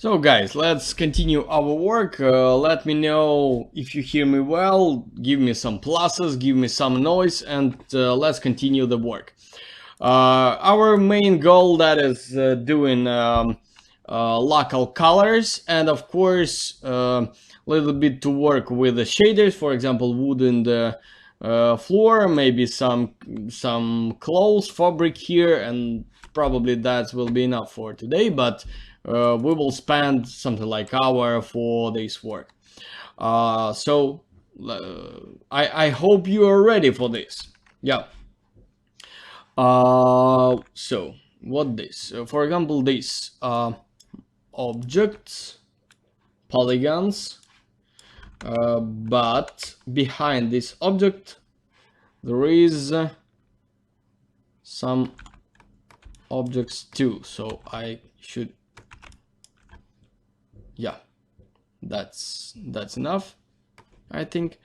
So guys, let's continue our work. Let me know if you hear me well, give me some pluses, give me some noise, and let's continue the work. Our main goal, that is doing local colors, and of course a little bit to work with the shaders, for example wood in the floor, maybe some clothes fabric here, and probably that will be enough for today, but we will spend something like hour for this work. So I hope you are ready for this. Yeah. So what this? For example, this objects, polygons, but behind this object there is some objects too. So I should, yeah, that's enough. I think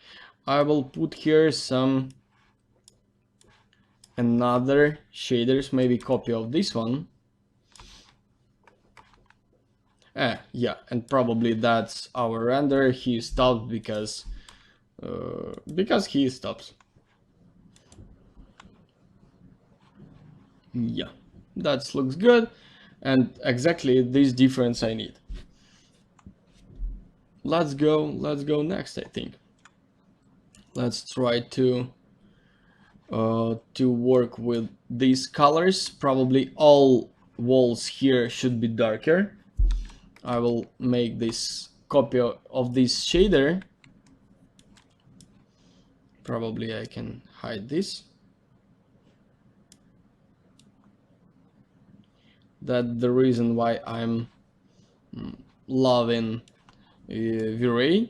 I will put here some another shaders, maybe copy of this one. Yeah, and probably that's our render. He stopped because he stops. Yeah, that looks good, and exactly this difference I need. Let's go next. I think let's try to work with these colors. Probably all walls here should be darker. I will make this copy of this shader. Probably I can hide this. That's the reason why I'm loving Vray.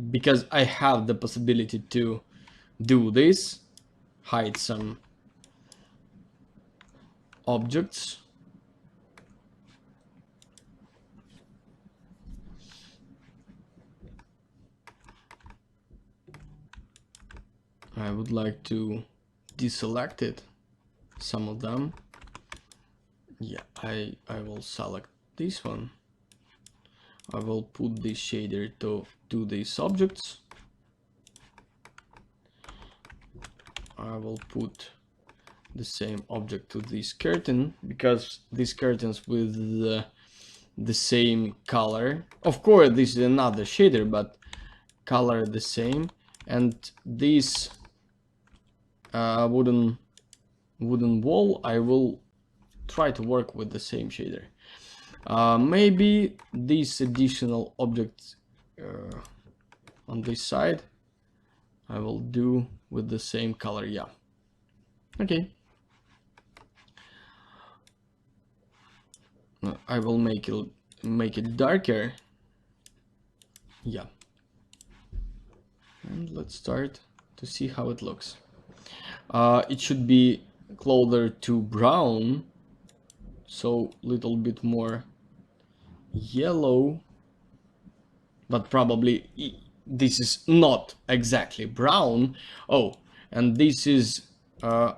Because I have the possibility to do this, hide some objects. I would like to deselect it, some of them. Yeah, I will select this one. I will put this shader to these objects. I will put the same object to this curtain, because these curtains with the same color. Of course, this is another shader, but color the same. And this wooden wall, I will try to work with the same shader. Maybe these additional objects on this side I will do with the same color. Yeah, okay. I will make it darker. Yeah, and let's start to see how it looks. It should be closer to brown, so little bit more yellow, but probably this is not exactly brown. Oh, and this is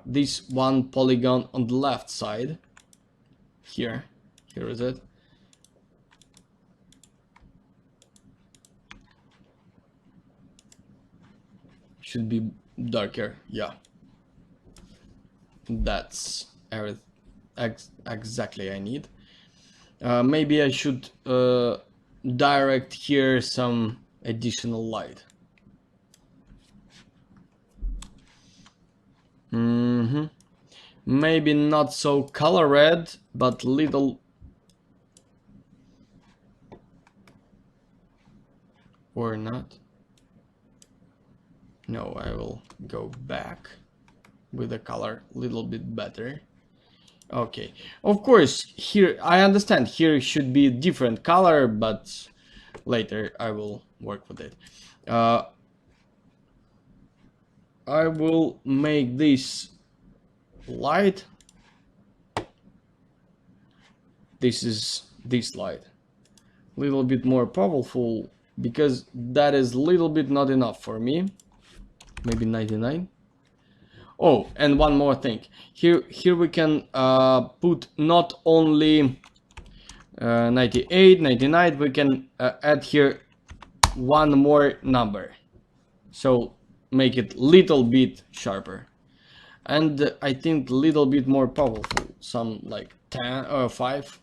this one polygon on the left side. Here is it. Should be darker. Yeah, that's exactly I need. Maybe I should direct here some additional light. Maybe not so color red, but little, or not. No, I will go back with the color a little bit better. Okay, of course here I understand here should be different color, but later I will work with it. I will make this light. This is this light a little bit more powerful, because that is a little bit not enough for me. Maybe 99. Oh, and one more thing. Here we can put not only 98, 99. We can add here one more number, so make it little bit sharper, and I think little bit more powerful, some like 10 or 5.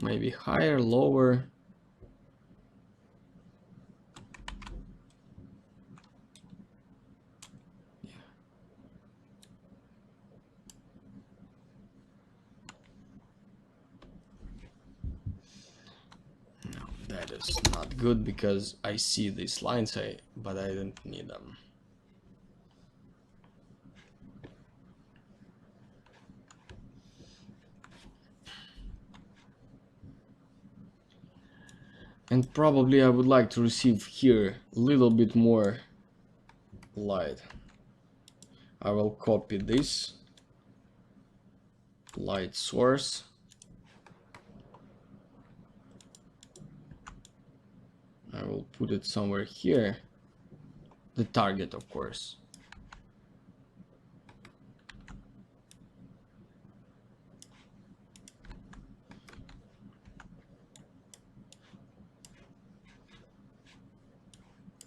Maybe higher, lower. No, that is not good because I see these lines, but I don't need them. And probably I would like to receive here a little bit more light. I will copy this light source. I will put it somewhere here. The target, of course.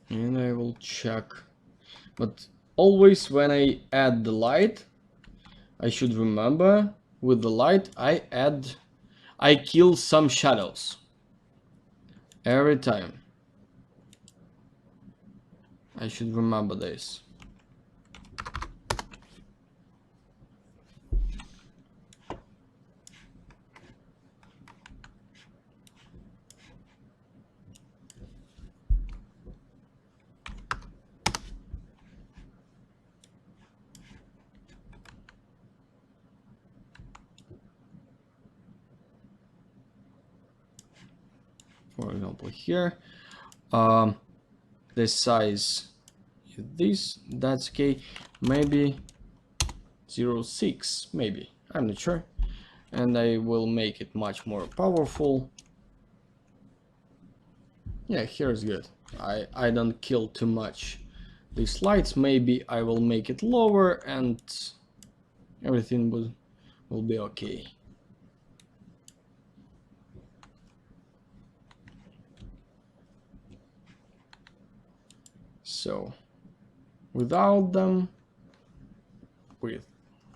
And I will check, but always when I add the light, I should remember with the light I kill some shadows every time. I should remember this. For example, here, the size is this. That's okay. Maybe 0.6, maybe. I'm not sure. And I will make it much more powerful. Yeah, here is good. I don't kill too much these lights. Maybe I will make it lower and everything will be okay. So without them,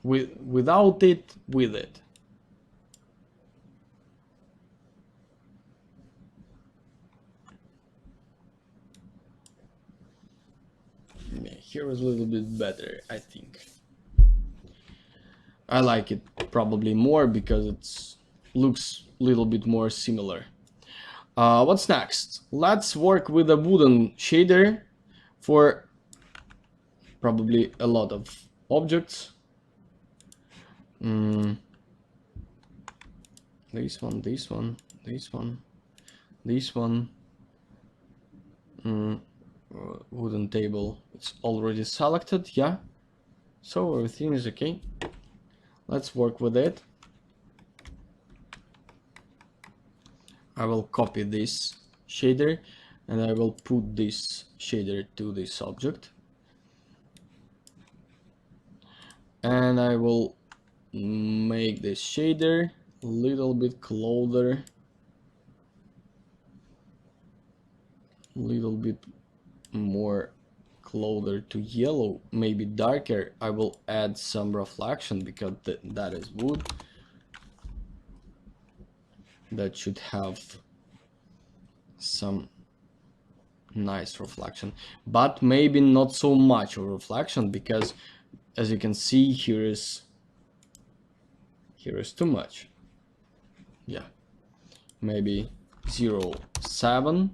without it, with it. Yeah, here is a little bit better, I think. I like it probably more because it looks a little bit more similar. What's next? Let's work with a wooden shader for probably a lot of objects. This one, this one, this one, this one. Wooden table, it's already selected, yeah. So everything is okay. Let's work with it. I will copy this shader and I will put this shader to this object. And I will make this shader a little bit closer, a little bit more closer to yellow, maybe darker. I will add some reflection because that is wood. That should have some nice reflection, but maybe not so much of reflection because as you can see here is too much. Yeah, maybe 0.7.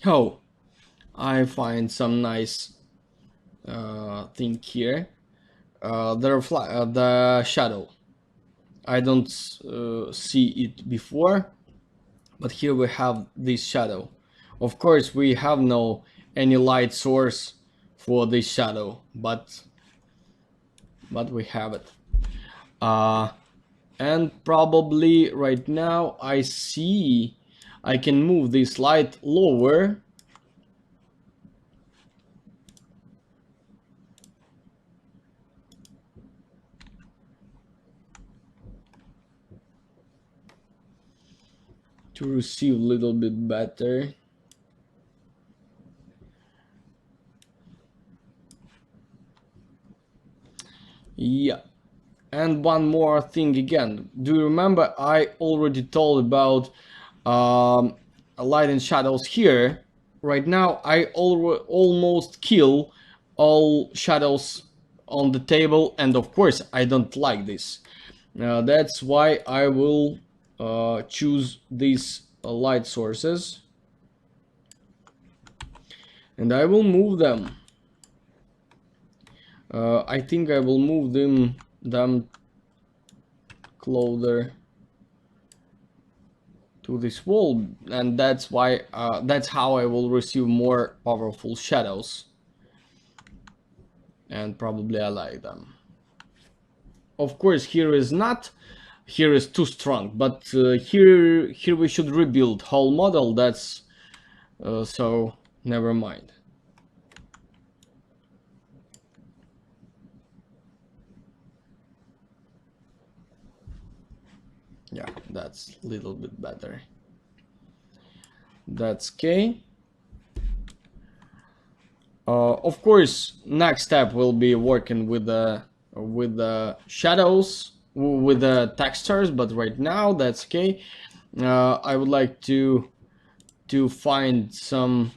Oh, I find some nice thing here. The shadow. I don't see it before, but here we have this shadow. Of course, we have no any light source for this shadow, but we have it. And probably right now I see I can move this light lower. To receive a little bit better. Yeah. And one more thing again. Do you remember I already told about light and shadows here? Right now I almost kill all shadows on the table, and of course I don't like this. That's why I will choose these light sources, and I will move them. I think I will move them closer to this wall, and that's why that's how I will receive more powerful shadows, and probably I like them. Of course, here is too strong, but here we should rebuild whole model. That's so never mind. Yeah, that's a little bit better. That's okay. Of course, next step will be working with the shadows, with the textures, but right now that's okay. I would like to find some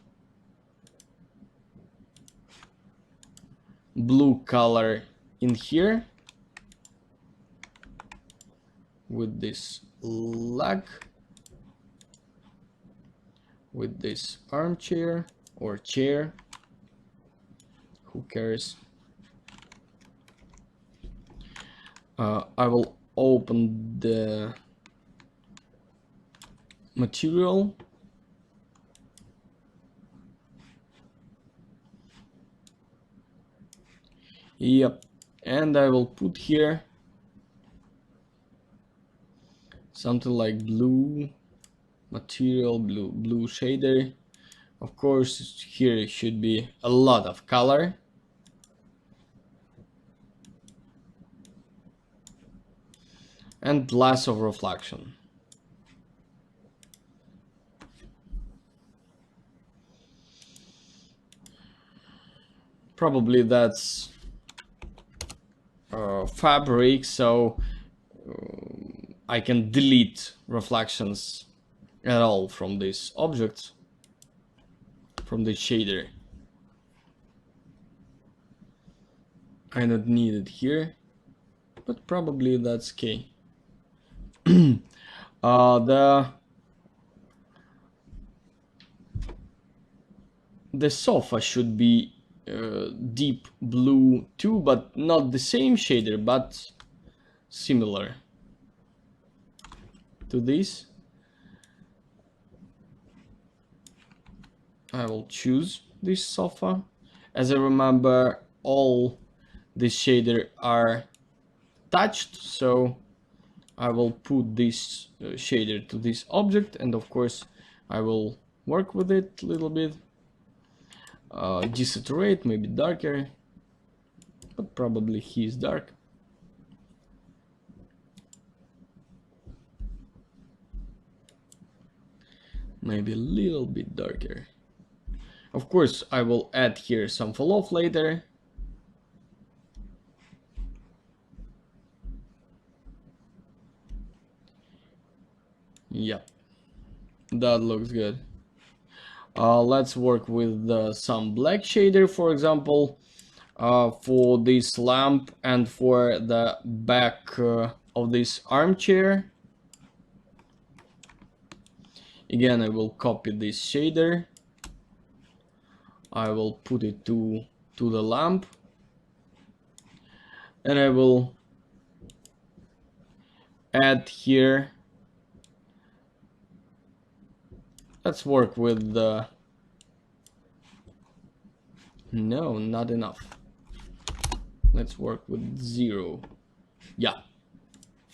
blue color in here with this leg, with this armchair or chair, who cares. I will open the material. Yep, and I will put here something like blue material, blue shader. Of course, here should be a lot of color. And less of reflection. Probably that's fabric, so I can delete reflections at all from this object, from the shader. I don't need it here, but probably that's okay. The sofa should be deep blue too, but not the same shader, but similar to this. I will choose this sofa. As I remember, all these shader are touched, so I will put this shader to this object, and of course I will work with it a little bit. Desaturate, maybe darker, but probably he is dark. Maybe a little bit darker. Of course, I will add here some fall off later. Yep, that looks good. Let's work with some black shader, for example, for this lamp and for the back of this armchair. Again, I will copy this shader. I will put it to the lamp, and I will add here. Let's work with the... No, not enough. Let's work with 0. Yeah,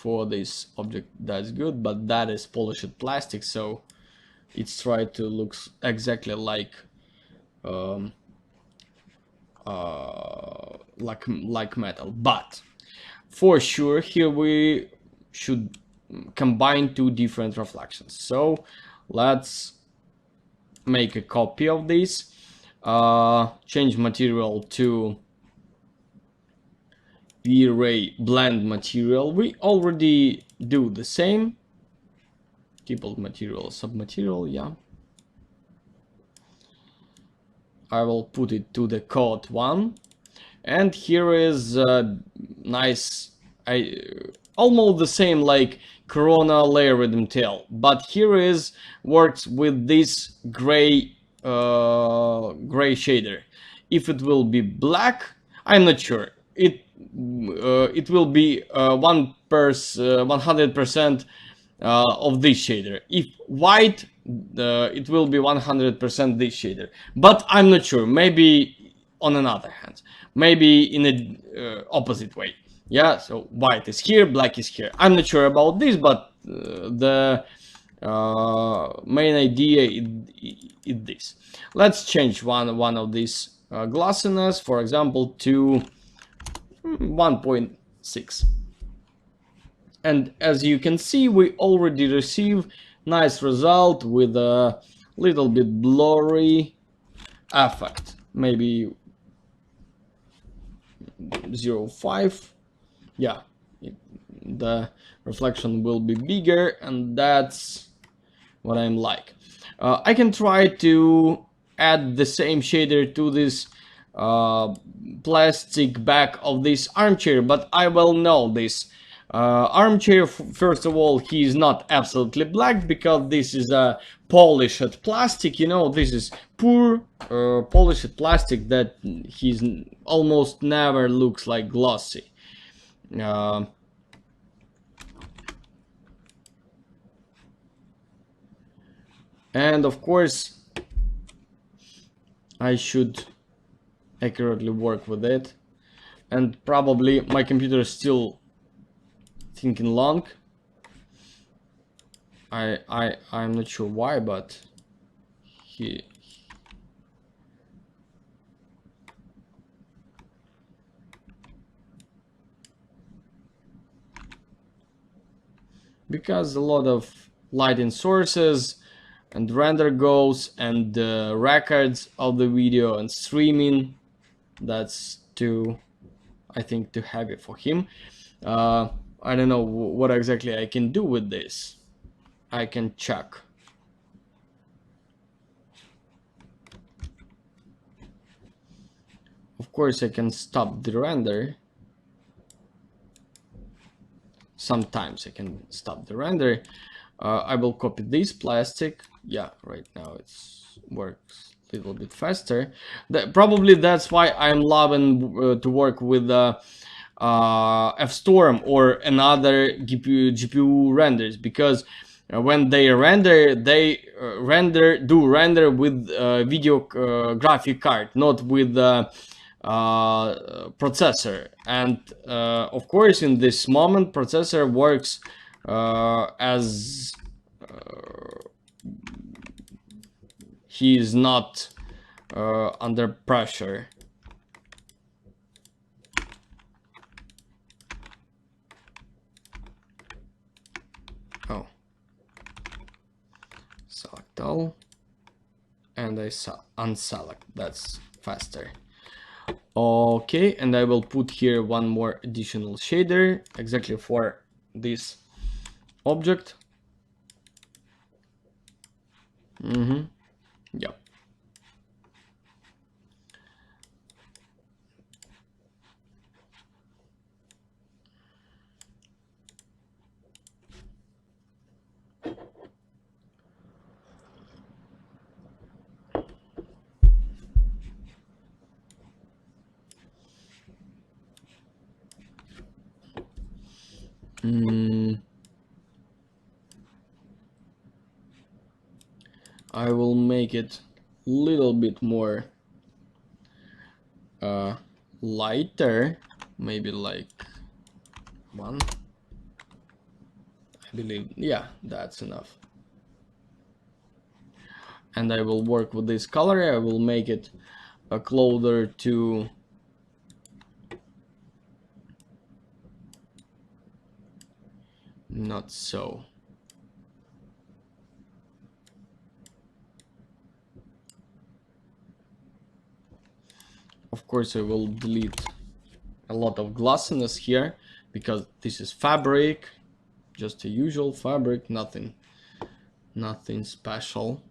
for this object, that's good, but that is polished plastic, so it's trying to look exactly like metal. But for sure here we should combine two different reflections. So let's make a copy of this, change material to Vray blend material. We already do the same. Tippled material, submaterial, yeah. I will put it to the code 1, and here is nice, almost the same like Corona layer rhythm tail, but here is works with this gray shader. If it will be black, I'm not sure. It will be 100% of this shader. If white, it will be 100% this shader. But I'm not sure. Maybe on another hand, maybe in a opposite way. Yeah. So white is here, black is here. I'm not sure about this, but the main idea is this. Let's change one of these glossiness, for example, to 1.6. And as you can see, we already receive nice result with a little bit blurry effect, maybe 0.5. Yeah, the reflection will be bigger, and that's what I'm like. I can try to add the same shader to this plastic back of this armchair, but I will know this armchair. First of all, he is not absolutely black because this is a polished plastic. You know, this is poor polished plastic that he's almost never looks like glossy. And of course I should accurately work with it, and probably my computer is still thinking long. I'm not sure why, but because a lot of lighting sources and render goes, and records of the video and streaming, that's too, I think, too heavy for him. I don't know what exactly I can do with this. I can check. Of course I can stop the render. Sometimes I can stop the render. I will copy this plastic. Yeah, right now it works a little bit faster. Probably that's why I'm loving to work with F-Storm or another GPU renders, because when they render, do render with video graphic card, not with processor. And of course in this moment processor works as he is not under pressure. Oh, select all, and I unselect. That's faster. Okay, and I will put here one more additional shader exactly for this object. Yep. I will make it a little bit more lighter, maybe like 1. I believe, yeah, that's enough. And I will work with this color. I will make it closer to not so. Of course, I will delete a lot of glossiness here because this is fabric, just a usual fabric, nothing special.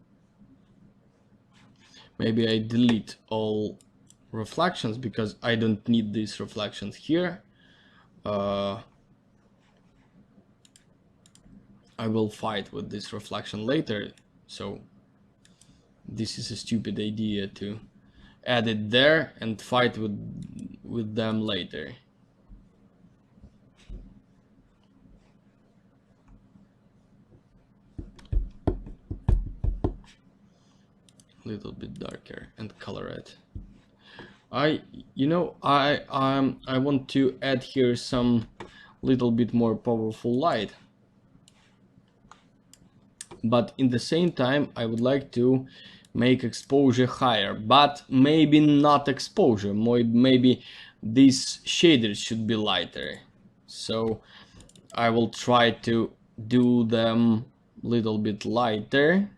Maybe I delete all reflections because I don't need these reflections here. I will fight with this reflection later, so this is a stupid idea to add it there and fight with them later. A little bit darker and color it. I want to add here some little bit more powerful light, but in the same time I would like to make exposure higher, but maybe not exposure, maybe these shaders should be lighter. So I will try to do them a little bit lighter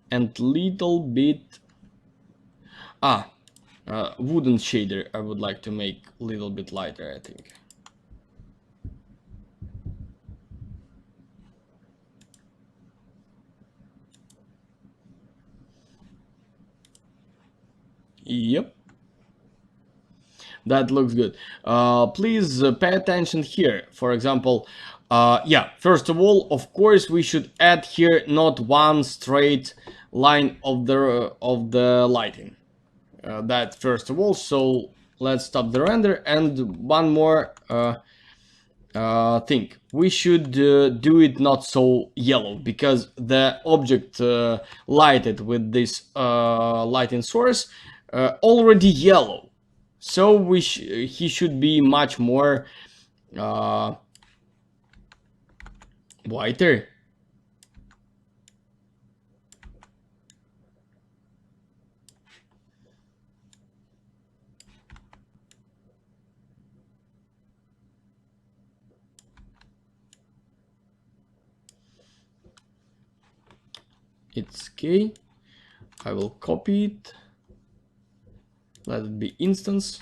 and little bit wooden shader I would like to make a little bit lighter, I think. Yep, that looks good. Please pay attention here. For example, yeah, first of all, of course, we should add here not one straight line of the lighting. That first of all. So let's stop the render. And one more thing, we should do it not so yellow because the object lighted with this lighting source already yellow, so he should be much more whiter. It's okay. I will copy it. Let it be instance.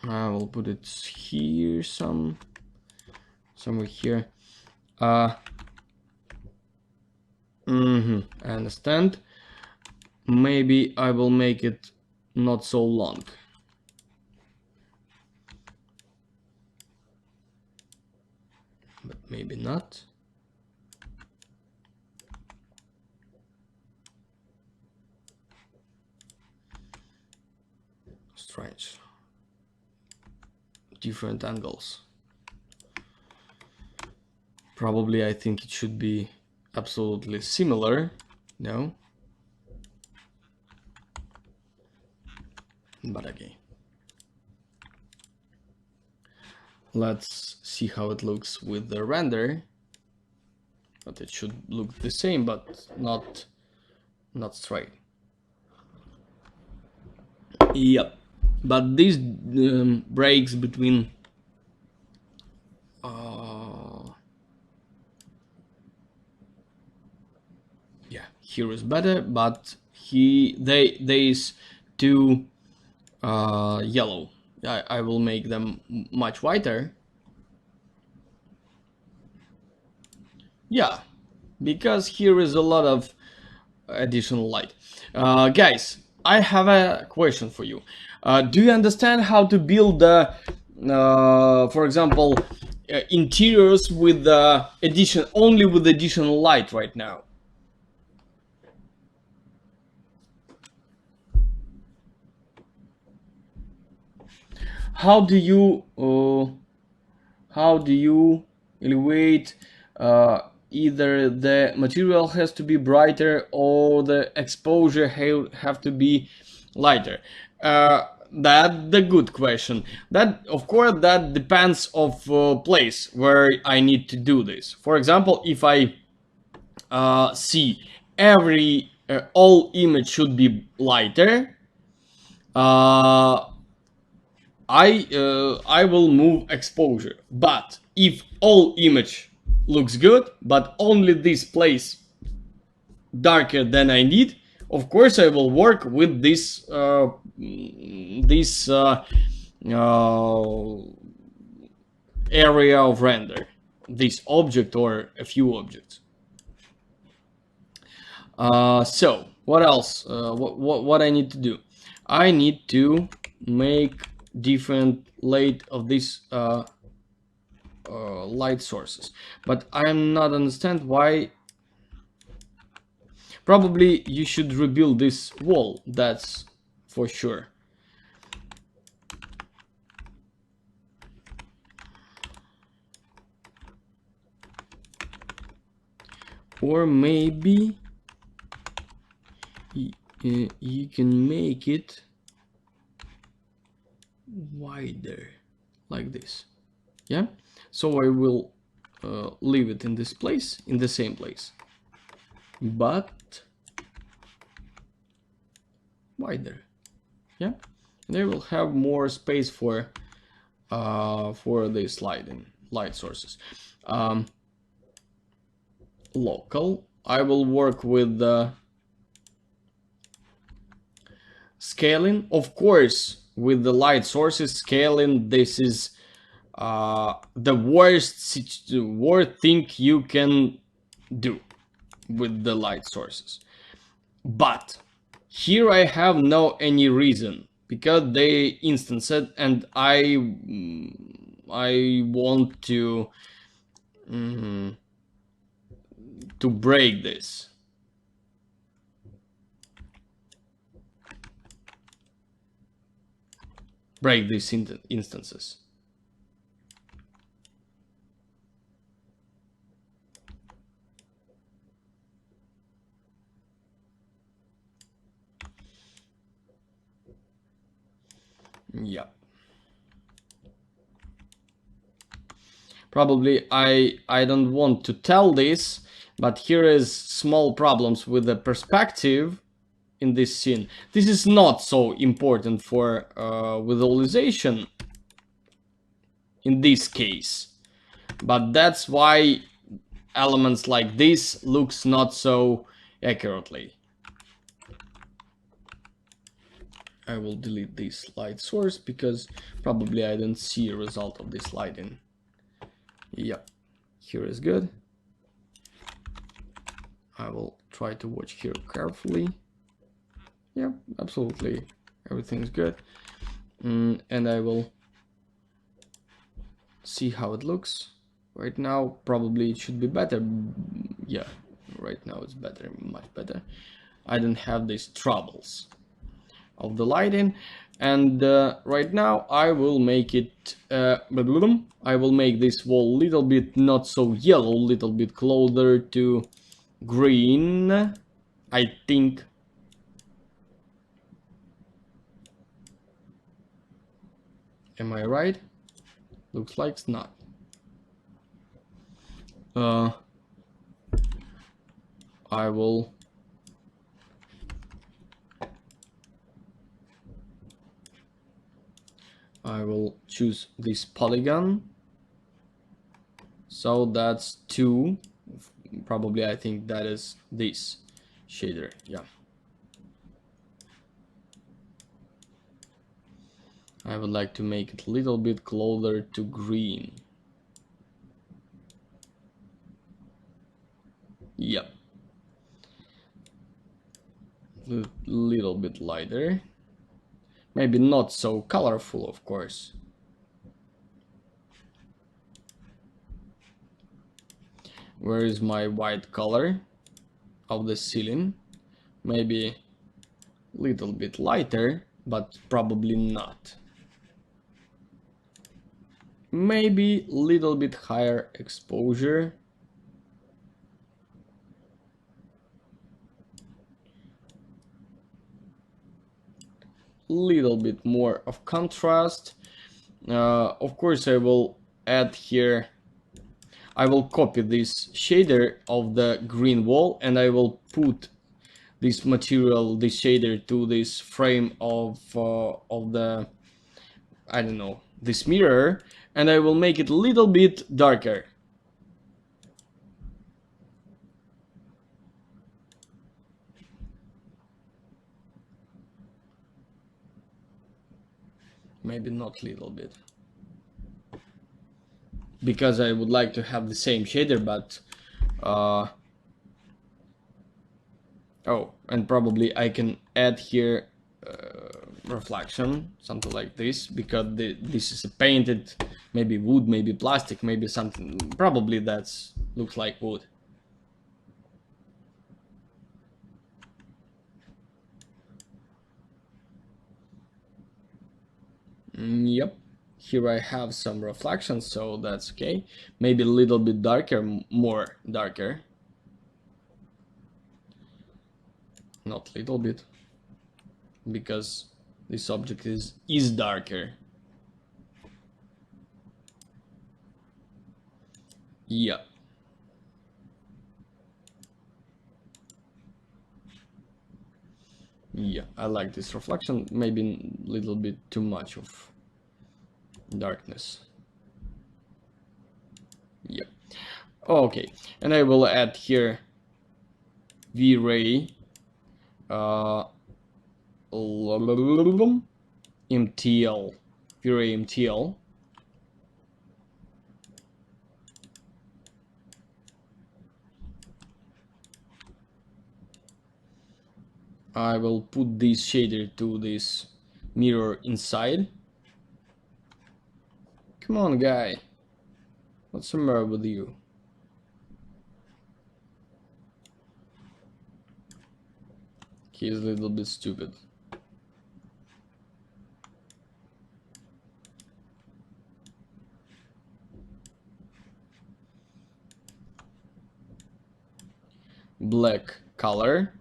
I will put it here, somewhere here. I understand. Maybe I will make it not so long. But maybe not. Strange. Different angles. Probably I think it should be absolutely similar. No? But okay. Let's see how it looks with the render. But it should look the same, but not straight. Yep. But these breaks between yeah, here is better, but they is too yellow. I will make them much whiter. Yeah, because here is a lot of additional light. Guys, I have a question for you. Do you understand how to build the, for example, interiors with only with additional light right now? How do you elevate either the material has to be brighter or the exposure have to be lighter. That the good question. That of course that depends of place where I need to do this. For example, if I see every all image should be lighter, I will move exposure. But if all image looks good, but only this place darker than I need, of course I will work with this area of render, this object or a few objects. So what else? What I need to do? I need to make different light of these light sources, but I'm not understand why. Probably you should rebuild this wall, that's for sure. Or maybe you can make it wider like this. Yeah, so I will leave it in this place, in the same place, but wider. Yeah, they will have more space for these light sources. Local, I will work with the scaling, of course. With the light sources scaling, this is the worst thing you can do with the light sources. But here I have no any reason, because they instanced it, and I want to break this. Break these instances. Yeah. Probably I don't want to tell this, but here is small problems with the perspective in this scene. This is not so important for visualization in this case, but that's why elements like this looks not so accurately. I will delete this light source because probably I don't see a result of this lighting. Yeah, here is good. I will try to watch here carefully. Yeah, absolutely, everything's good. And I will see how it looks. Right now, probably it should be better. Yeah, right now it's better, much better. I don't have these troubles of the lighting. And right now I will make it, I will make this wall a little bit not so yellow, little bit closer to green, I think. Am I right? Looks like it's not. I will choose this polygon. So that's 2. Probably I think that is this shader. Yeah. I would like to make it a little bit closer to green. Yep. A little bit lighter. Maybe not so colorful, of course. Where is my white color of the ceiling? Maybe a little bit lighter, but probably not. Maybe a little bit higher exposure. little bit more of contrast. Of course, I will add here, I will copy this shader of the green wall, and I will put this material, this shader, to this frame of the, I don't know, this mirror, and I will make it a little bit darker. Maybe not little bit, because I would like to have the same shader, but oh, and probably I can add here reflection, something like this, because this is a painted, maybe wood, maybe plastic, maybe something, probably that's looks like wood. Yep, here I have some reflection, so that's okay. Maybe a little bit darker, more darker. Not little bit, because this object is darker. Yeah. Yeah, I like this reflection, maybe a little bit too much of darkness. Yeah. Okay, and I will add here Vray MTL, Vray MTL. I will put this shader to this mirror inside. Come on, guy. What's the matter with you? He's a little bit stupid. Black color,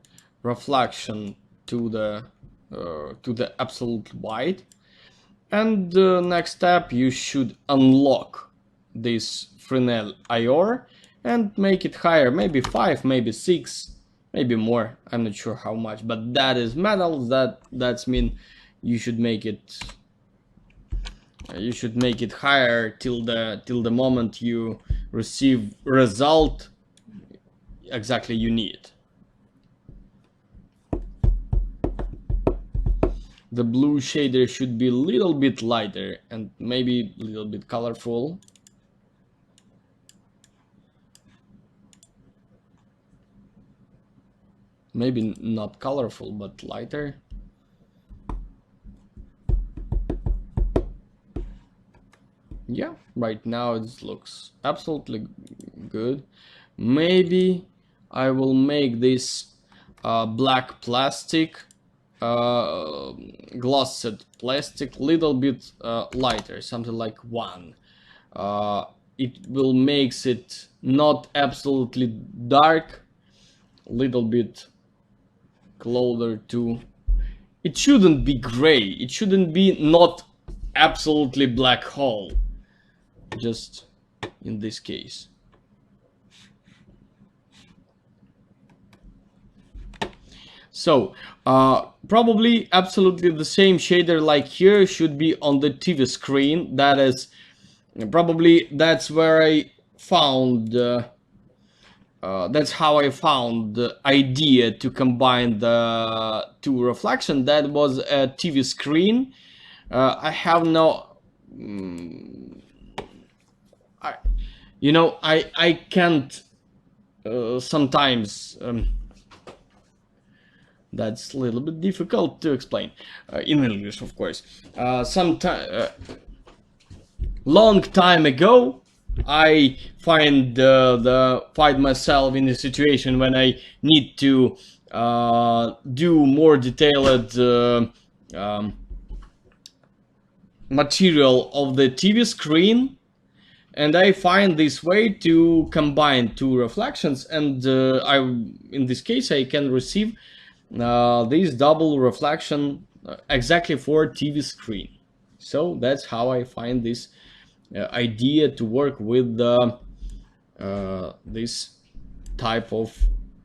reflection to the absolute white, and next step, you should unlock this Fresnel IOR and make it higher, maybe 5, maybe 6, maybe more. I'm not sure how much, but that is metal. That's mean you should make it higher till the moment you receive result exactly you need. The blue shader should be a little bit lighter and maybe a little bit colorful. Maybe not colorful, but lighter. Yeah, right now it looks absolutely good. Maybe I will make this black plastic, glossed plastic, little bit lighter, something like 1. It will makes it not absolutely dark, little bit closer to, it shouldn't be gray, it shouldn't be not absolutely black hole, just in this case. So probably absolutely the same shader like here should be on the TV screen. That is probably, that's where I found that's how I found the idea to combine the two reflection. That was a TV screen. I have no I can't sometimes that's a little bit difficult to explain in English, of course. Long time ago, I find myself in a situation when I need to do more detailed material of the TV screen, and I find this way to combine two reflections, and in this case I can receive this double reflection exactly for TV screen. So that's how I find this idea to work with this type of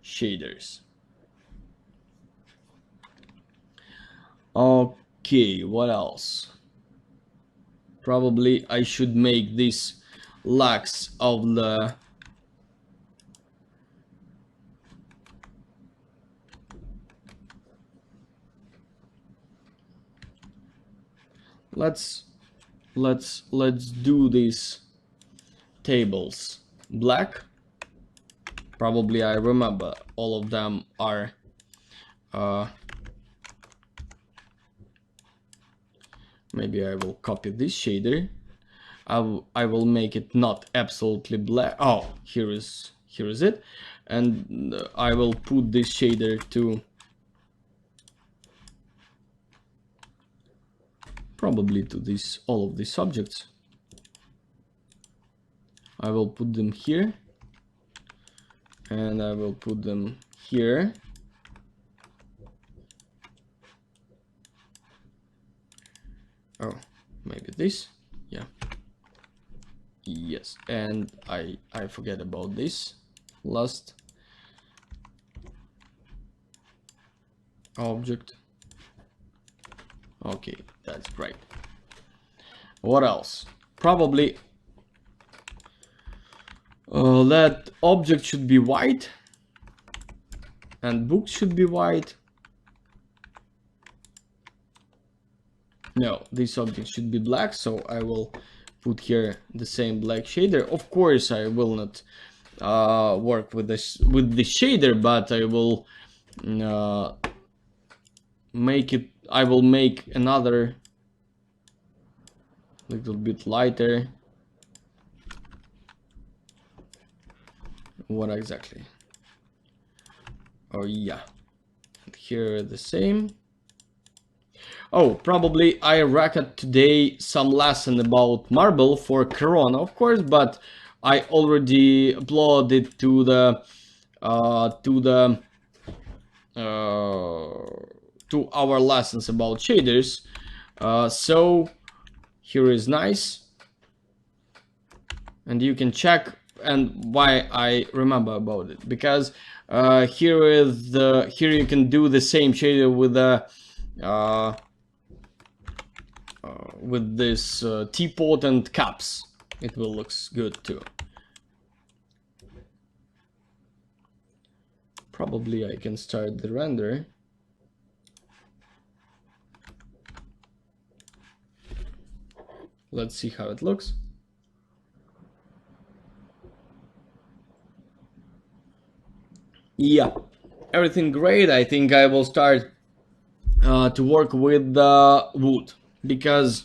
shaders. Okay, what else? Probably I should make this lax of the let's do these tables black. Probably I remember all of them are maybe I will copy this shader. I will make it not absolutely black. Oh, here is it, and I will put this shader to probably to this all of these objects. I will put them here, and I will put them here. Oh, maybe this, yeah. Yes, and I forget about this last object. Okay, that's great. What else? Probably that object should be white and books should be white. No, this object should be black, so I will put here the same black shader. Of course, I will not work with this the shader, but I will make it. I will make another little bit lighter. What exactly? Oh yeah, here the same. Oh, probably I recorded today some lesson about marble for Corona, of course, but I already uploaded to to our lessons about shaders. So here is nice, and you can check. And why I remember about it, because here you can do the same shader with this teapot and cups. It will looks good too. Probably I can start the render. Let's see how it looks. Yeah, everything great. I think I will start to work with the wood because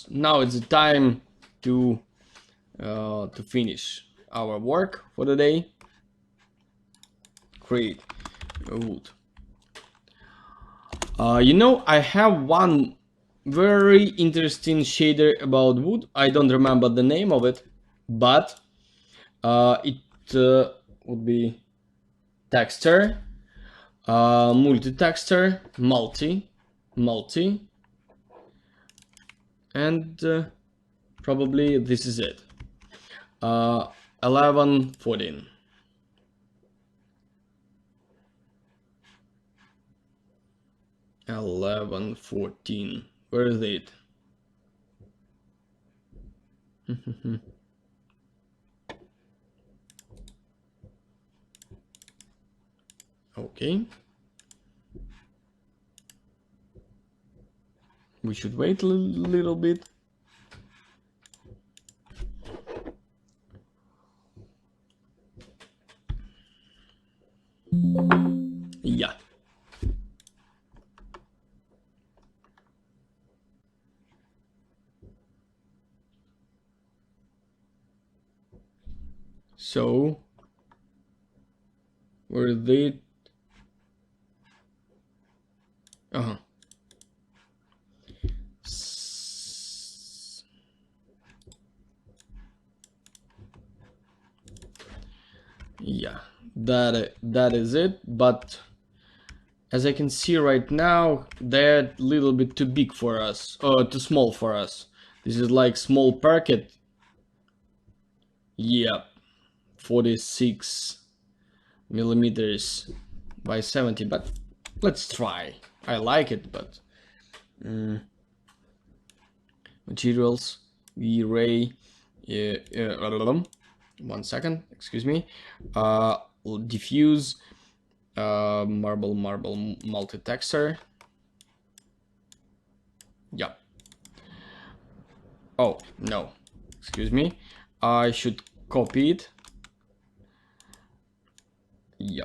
now it's the time to finish our work for the day. Create wood. You know, I have one very interesting shader about wood. I don't remember the name of it, but it would be texture, multi-texture, multi, and probably this is it. 11, 14. Where is it? Okay. We should wait a little bit. Yeah. So, where is it? Yeah, that is it. But as I can see right now, they're a little bit too big for us, or too small for us. This is like small packet. Yep, 46 millimeters by 70, but let's try. I like it, but materials, Vray, 1 second, excuse me, diffuse, marble multi-texture. Yeah. Oh no, excuse me, I should copy it. Yeah.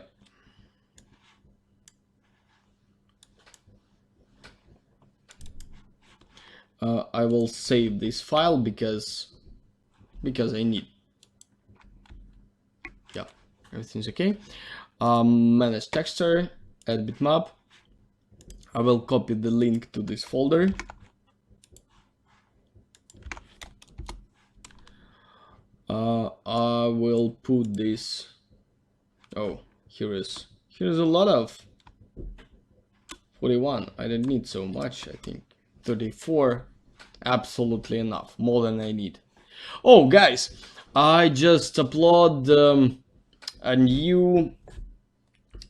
I will save this file because I need. Yeah, everything's okay. Manage texture, add bitmap. I will copy the link to this folder. I will put this. Oh, here is a lot of 41. I don't need so much. I think 34, absolutely enough, more than I need. Oh, guys, I just upload a new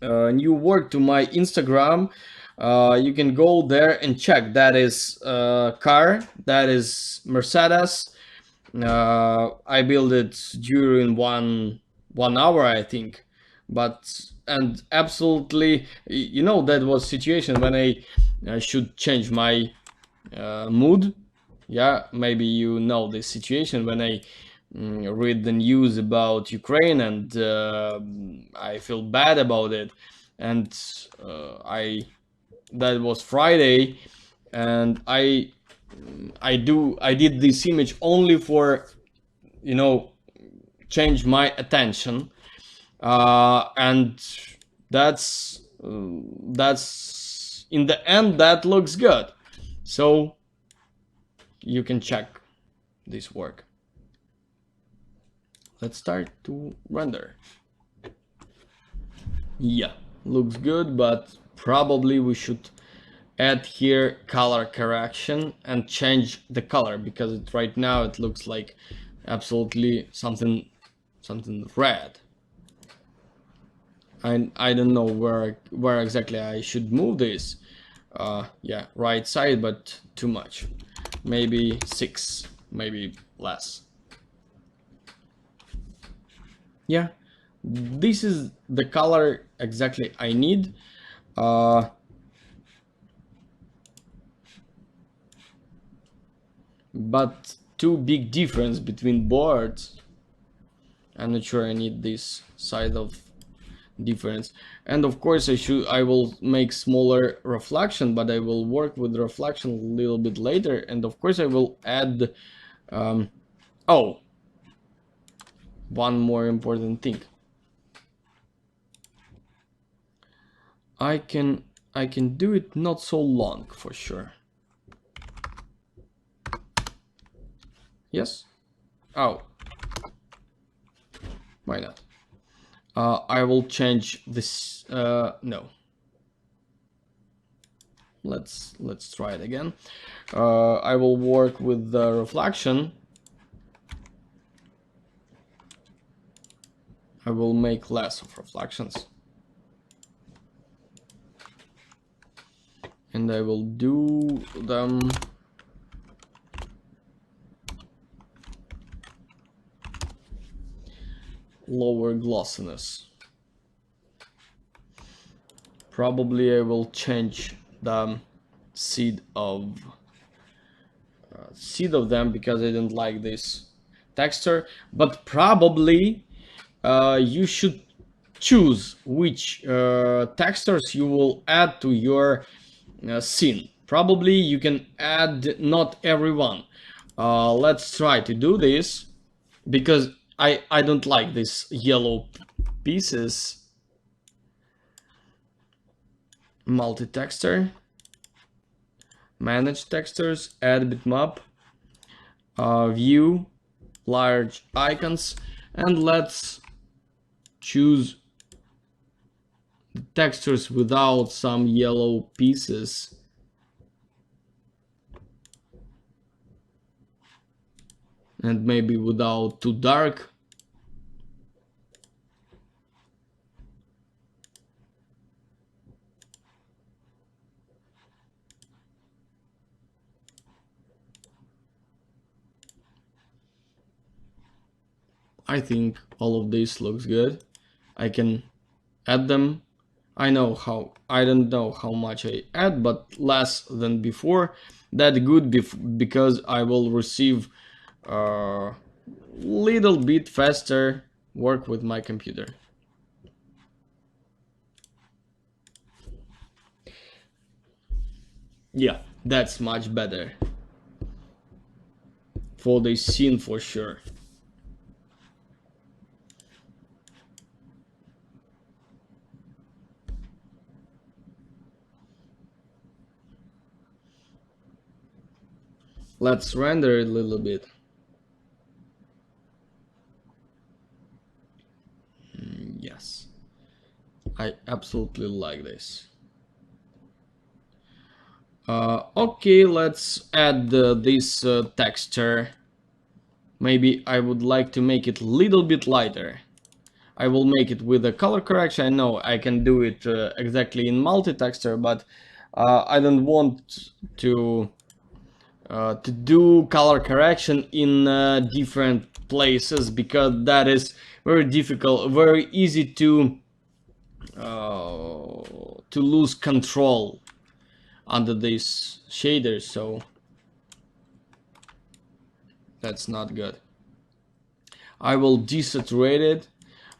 work to my Instagram. You can go there and check. That is car. That is Mercedes. I built it during one hour, I think. And absolutely, you know, that was situation when I should change my mood. Yeah, maybe you know this situation when I read the news about Ukraine, and I feel bad about it. And that was Friday, and I did this image only for, you know, change my attention, and that's in the end that looks good. So you can check this work. Let's start to render. Yeah, looks good, but probably we should add here color correction and change the color, because right now it looks like absolutely something red. I don't know where exactly I should move this. Yeah, right side, but too much. Maybe 6, maybe less. Yeah, this is the color exactly I need. But too big difference between boards. I'm not sure I need this side of difference. And of course I will make smaller reflection, but I will work with reflection a little bit later. And of course I will add oh, one more important thing. I can do it not so long, for sure. Yes? Oh, why not? I will change this. No. Let's try it again. I will work with the reflection. I will make less of reflections. And I will do them lower glossiness. Probably I will change the seed of them, because I don't like this texture. But probably you should choose which textures you will add to your scene. Probably you can add not everyone. Let's try to do this, because I don't like these yellow pieces. Multi-texture, manage textures, add bitmap, view, large icons, and let's choose textures without some yellow pieces. And maybe without too dark. I think all of this looks good. I can add them. I don't know how much I add, but less than before. That's good because I will receive little bit faster work with my computer. Yeah, that's much better for this scene for sure. Let's render it a little bit. Yes, I absolutely like this. Okay, let's add this texture. Maybe I would like to make it a little bit lighter. I will make it with a color correction. I know I can do it exactly in multi-texture, but I don't want to do color correction in different places because that is very difficult, very easy to lose control under these shaders, so that's not good. I will desaturate it.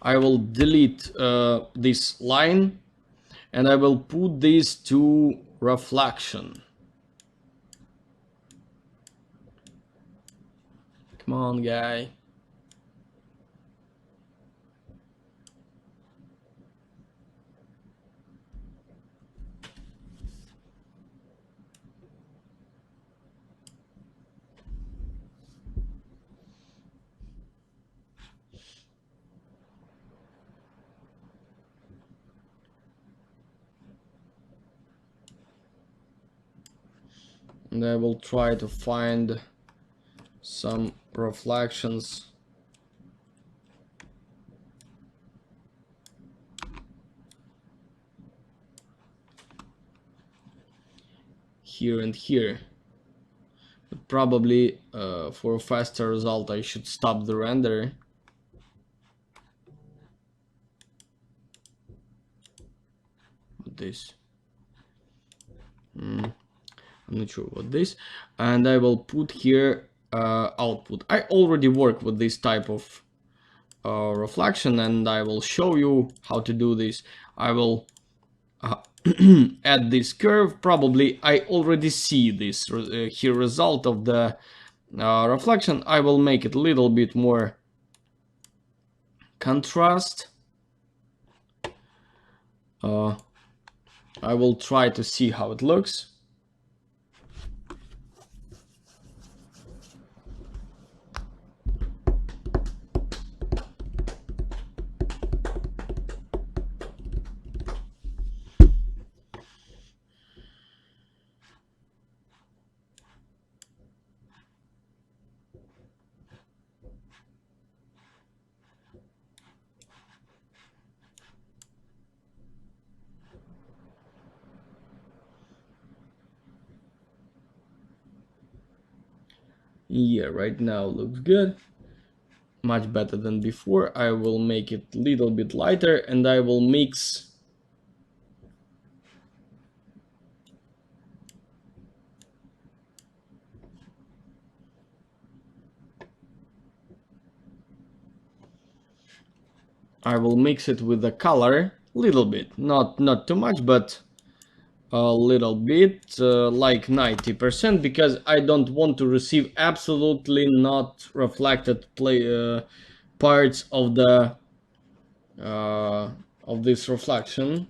I will delete this line and I will put this to reflection. Come on, guy. And I will try to find some reflections here and here. But probably for a faster result I should stop the render. What this? I'm not sure what this. And I will put here output. I already work with this type of reflection and I will show you how to do this. I will add this curve. Probably I already see this here result of the reflection. I will make it a little bit more contrast. I will try to see how it looks. Yeah, right now looks good. Much better than before. I will make it a little bit lighter and I will mix it with the color a little bit, not too much, but a little bit, like 90%, because I don't want to receive absolutely not reflected parts of the of this reflection.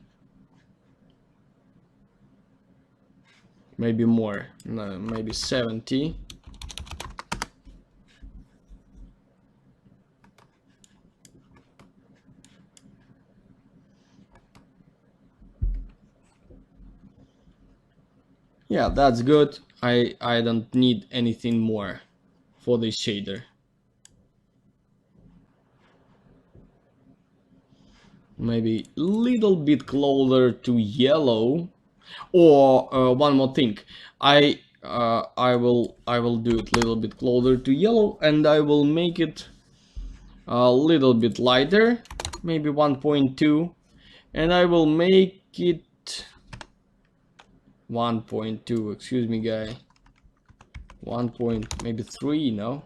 Maybe more, no, maybe 70. Yeah, that's good. I don't need anything more for this shader. Maybe a little bit closer to yellow. Or one more thing, I will do it a little bit closer to yellow, and I will make it a little bit lighter, maybe 1.2, and I will make it 1.2. Excuse me, guy. 1 point maybe 3, no?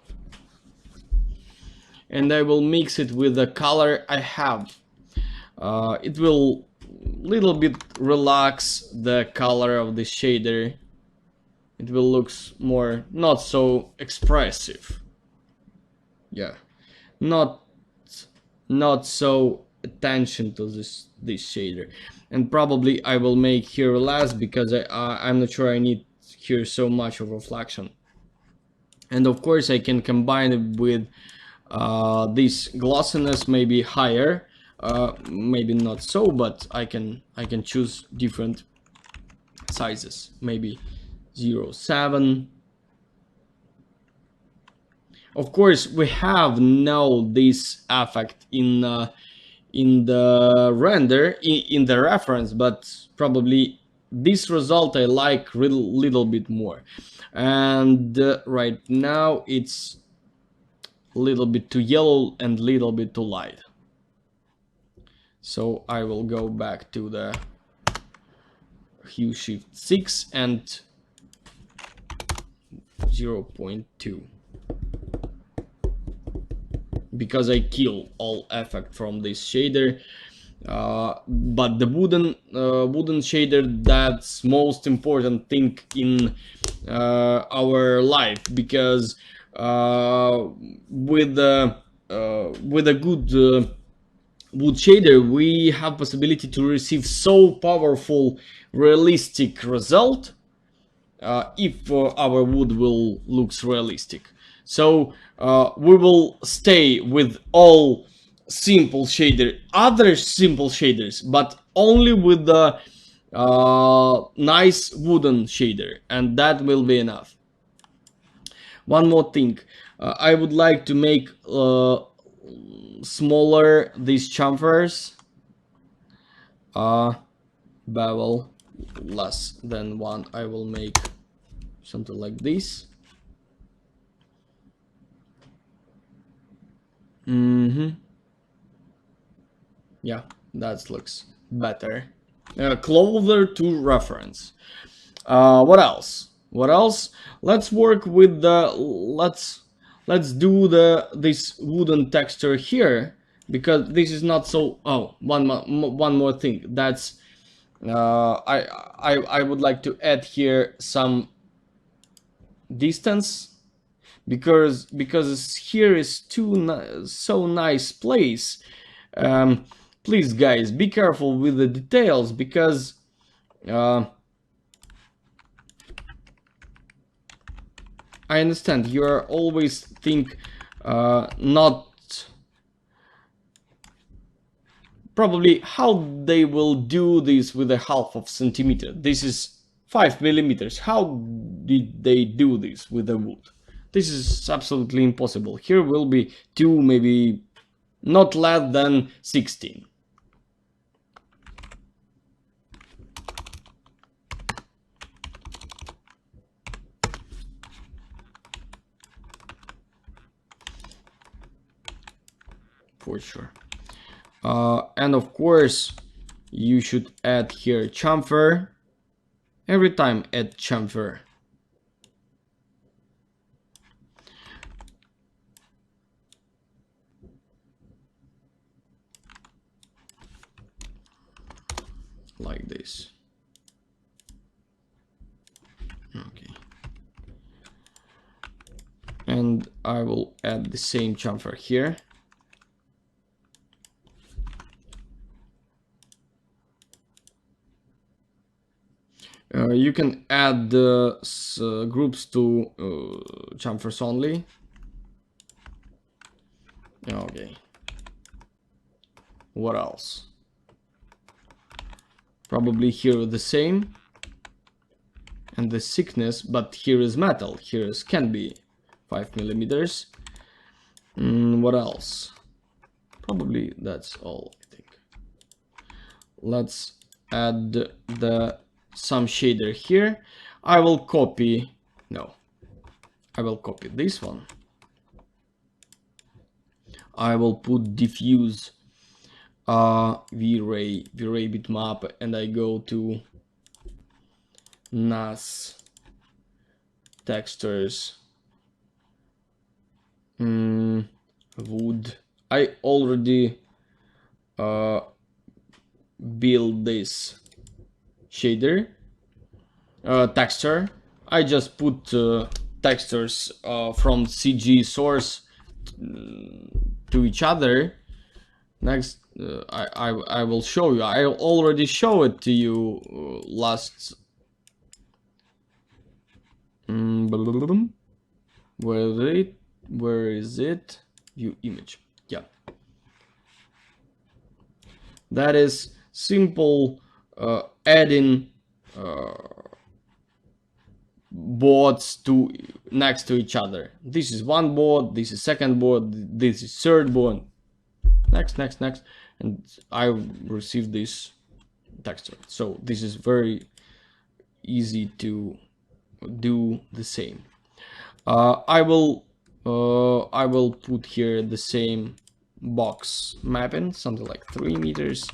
And I will mix it with the color I have. It will little bit relax the color of the shader. It will look more, not so expressive. Yeah, not so attention to this shader. And probably I will make here less, because I'm not sure I need here so much of reflection. And of course I can combine it with this glossiness, maybe higher, maybe not so, but I can choose different sizes, maybe 0.7. Of course we have now this effect in the render, in the reference, but probably this result I like little bit more. And right now it's a little bit too yellow and little bit too light. So I will go back to the hue shift 6 and 0.2, because I kill all effect from this shader. But the wooden shader, that's most important thing in our life, because with a good wood shader we have possibility to receive so powerful realistic result, if our wood will looks realistic. So we will stay with all simple shader, other simple shaders, but only with the nice wooden shader, and that will be enough. One more thing, I would like to make smaller these chamfers, bevel less than 1. I will make something like this. Yeah, that looks better, closer to reference. What else? Let's work with the let's do this wooden texture here, because this is not so. Oh, one more thing. That's I would like to add here some distance, because here is so nice place. Please guys, be careful with the details, because I understand you are always think not probably how they will do this with a half of centimeter. This is 5 millimeters. How did they do this with the wood? This is absolutely impossible. Here will be 2, maybe not less than 16. For sure. And of course you should add here chamfer. Every time add chamfer. Like this. Okay. And I will add the same chamfer here. You can add groups to chamfers only. Okay. What else? Probably here the same. and the thickness, but here is metal, here is can be 5 millimeters. What else? Probably that's all, I think. Let's add some shader here. I will copy this one. I will put diffuse Vray bitmap, and I go to NAS textures, wood. I already build this shader texture. I just put textures from CG source to each other. Next, I will show you. I already show it to you last. Where is it? View image. Yeah. That is simple adding boards to next to each other. This is one board, this is second board, this is third board. Next, and I receive this texture. So this is very easy to do the same. I will put here the same box mapping, something like 3 meters.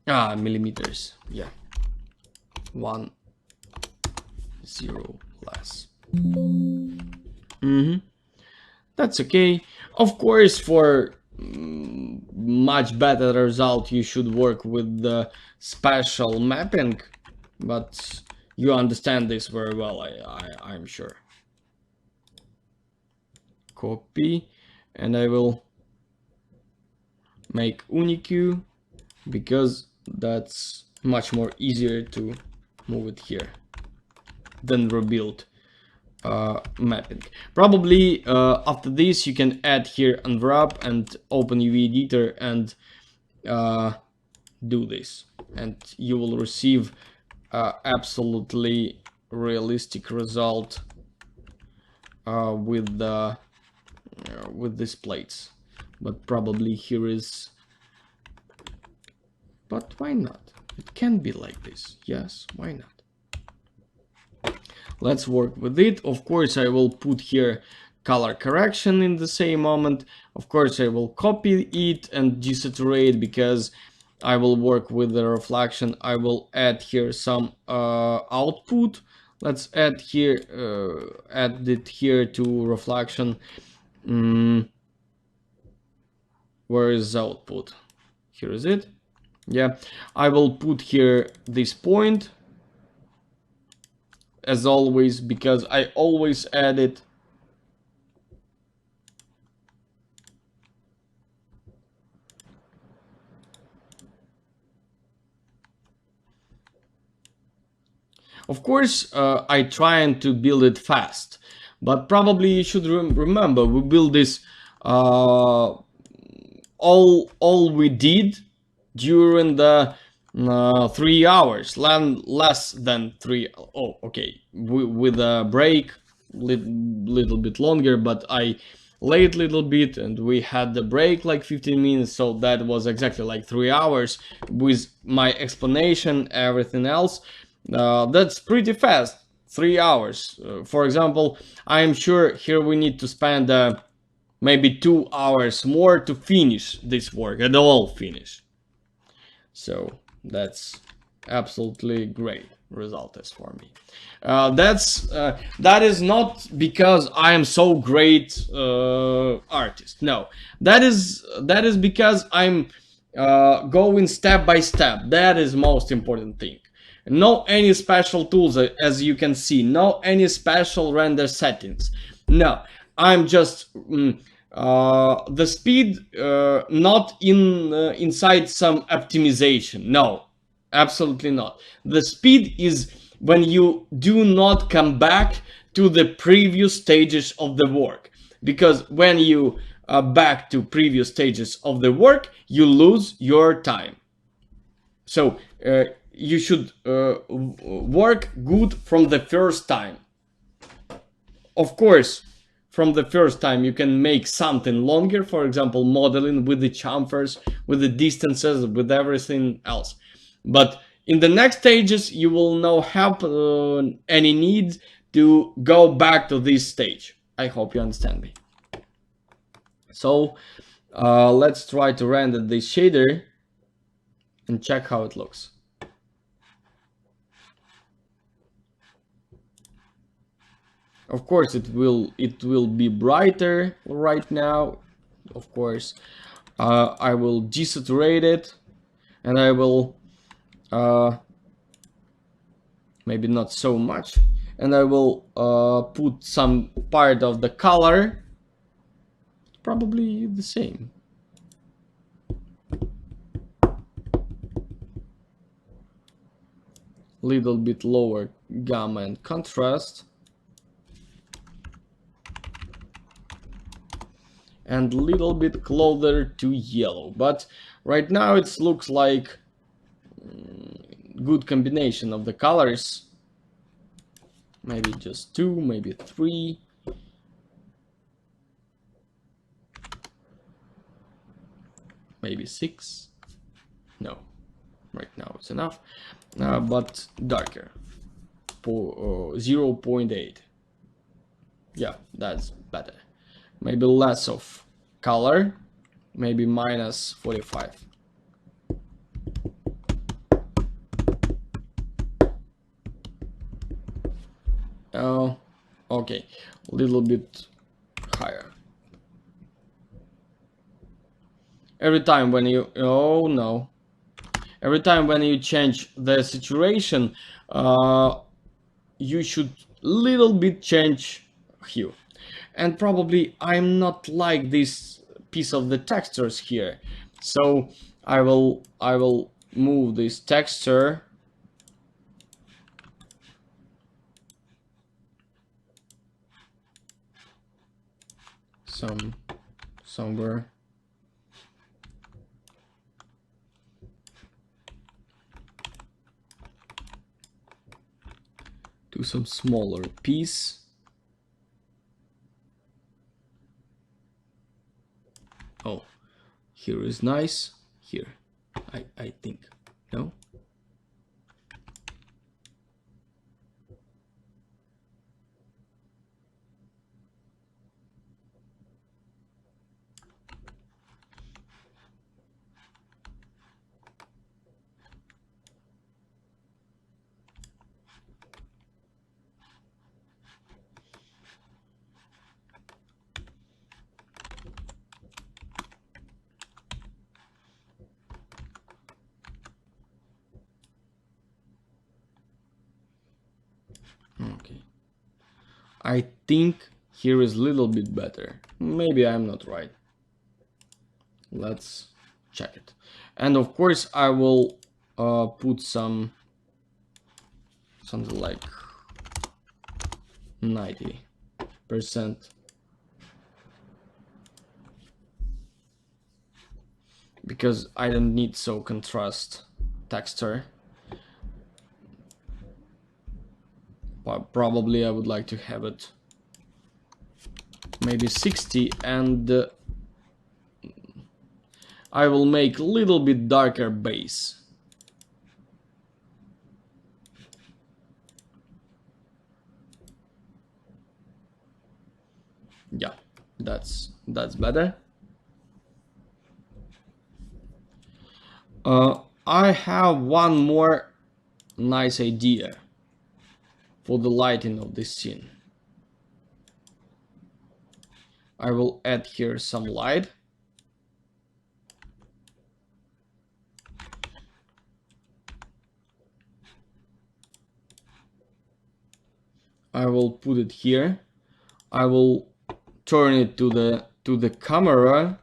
Millimeters. Yeah, 1 0 less. That's okay. Of course, for much better result, you should work with the spatial mapping, but you understand this very well, I'm sure. Copy, and I will make unique because that's much more easier to move it here than rebuild mapping. Probably after this you can add here unwrap and open UV editor and do this, and you will receive absolutely realistic result with these plates. But probably here is, but why not? It can be like this. Yes, why not? Let's work with it. Of course, I will put here color correction in the same moment. Of course, I will copy it and desaturate because I will work with the reflection. I will add here some output. Let's add here, add it here to reflection. Where is output? Here is it. Yeah, I will put here this point as always because I always add it. Of course, I trying to build it fast, but probably you should remember we build this all we did during the 3 hours, less than 3. Oh, okay, with a break, little bit longer, but I late little bit and we had the break like 15 minutes, so that was exactly like 3 hours with my explanation, everything else. That's pretty fast, 3 hours. For example, I'm sure here we need to spend maybe 2 hours more to finish this work, at all finish. So that's absolutely great result as for me. That is not because I am so great artist. No, that is because I'm going step by step. That is most important thing. No any special tools, as you can see. No any special render settings. No, I'm just the speed not inside some optimization. No, absolutely not. The speed is when you do not come back to the previous stages of the work, because when you back to previous stages of the work, you lose your time. So you should work good from the first time. Of course, from the first time you can make something longer, for example, modeling with the chamfers, with the distances, with everything else. But in the next stages, you will not have any need to go back to this stage. I hope you understand me. So let's try to render this shader and check how it looks. Of course, it will be brighter right now. Of course, I will desaturate it, and I will maybe not so much, and I will put some part of the color, probably the same. Little bit lower gamma and contrast, and little bit closer to yellow. But right now it looks like good combination of the colors. Maybe just 2, maybe 3. Maybe 6. No, right now it's enough. But darker. 0.8. Yeah, that's better. Maybe less of color. Maybe minus 45. Oh, okay, a little bit higher. Every time when you, oh no, every time when you change the saturation, you should little bit change hue. And probably I'm not like this piece of the textures here, so I will move this texture somewhere. Do some smaller piece. Oh, here is nice. Here, I think. No? Okay. I think here is a little bit better. Maybe I'm not right. Let's check it. And of course I will put something like 90%, because I don't need so contrast texture. But probably I would like to have it maybe 60, and I will make a little bit darker base. Yeah, that's better. I have one more nice idea for the lighting of this scene. I will add here some light. I will put it here. I will turn it to the camera.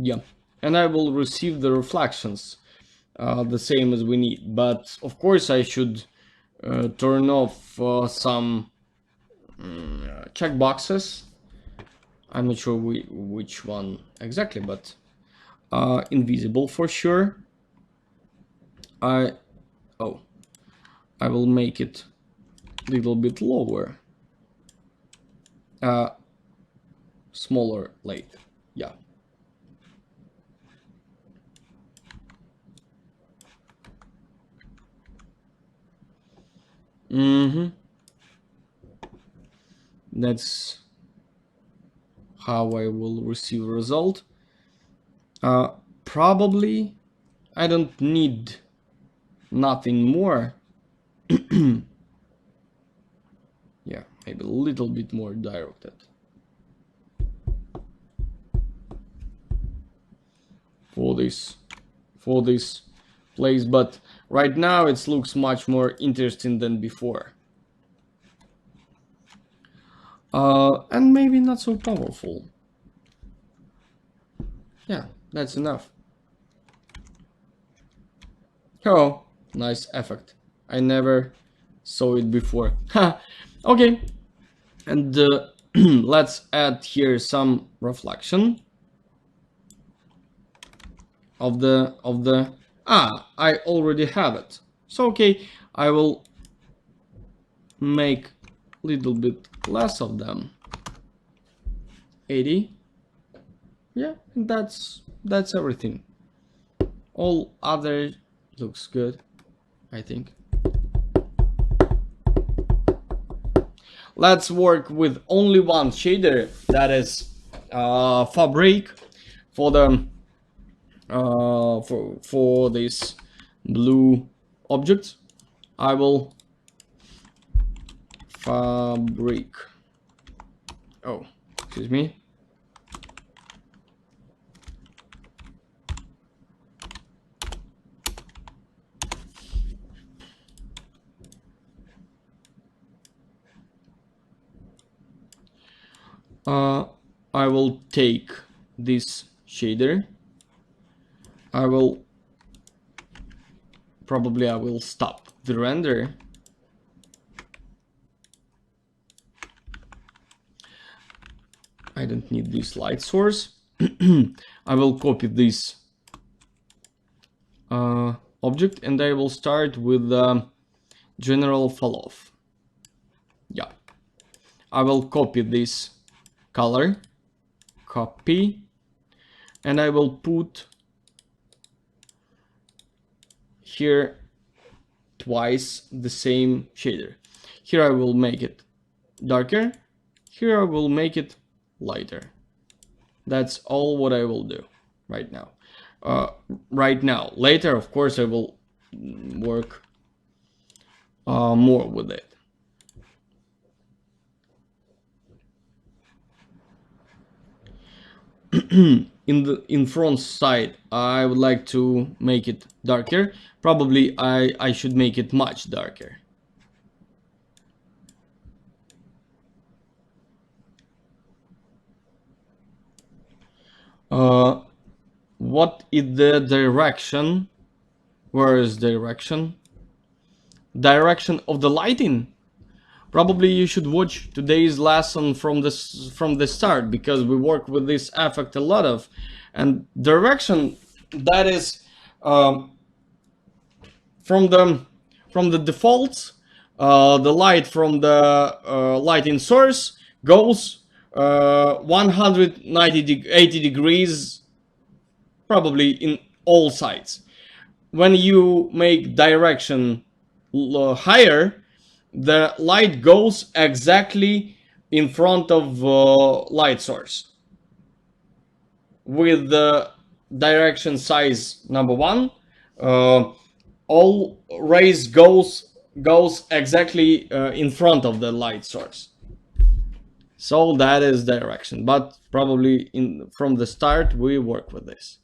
Yeah, and I will receive the reflections the same as we need. But of course I should turn off some checkboxes. I'm not sure which one exactly, but invisible for sure. I will make it a little bit lower. Smaller late. Yeah. That's how I will receive a result. Probably I don't need nothing more. Yeah, maybe a little bit more directed. For this place, but right now it looks much more interesting than before. And maybe not so powerful. Yeah, that's enough. Oh, nice effect. I never saw it before. Okay, and let's add here some reflection of the I already have it. So okay, I will make a little bit less of them. 80. Yeah, that's everything. All other looks good, I think. Let's work with only one shader, that is Vray, for the for this blue object. I will Vray. Oh, excuse me. I will take this shader. I will stop the render. I don't need this light source. I will copy this object and I will start with general falloff. Yeah, I will copy this color, copy, and I will put here twice the same shader. Here I will make it darker, here I will make it lighter. That's all what I will do right now. Later, of course, I will work more with it. In front side, I would like to make it darker. Probably I should make it much darker. What is the direction? Where is direction? Direction of the lighting? Probably you should watch today's lesson from the start, because we work with this effect a lot of. And direction, that is from the defaults, the light from the lighting source goes 180 degrees, probably in all sides. When you make direction higher, the light goes exactly in front of light source. With the direction size number 1, all rays goes exactly in front of the light source. So that is direction, but probably from the start we work with this.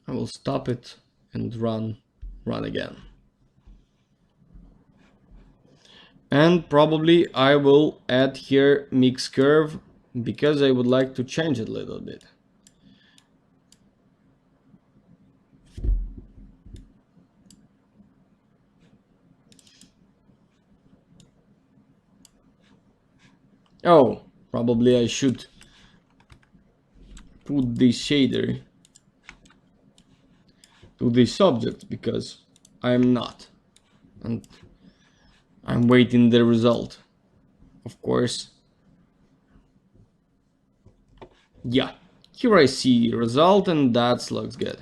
I will stop it and run again. And probably I will add here mix curve because I would like to change it a little bit. Oh, probably I should put this shader to this object because I'm not, and I'm waiting the result, of course. Yeah, here I see result and that looks good.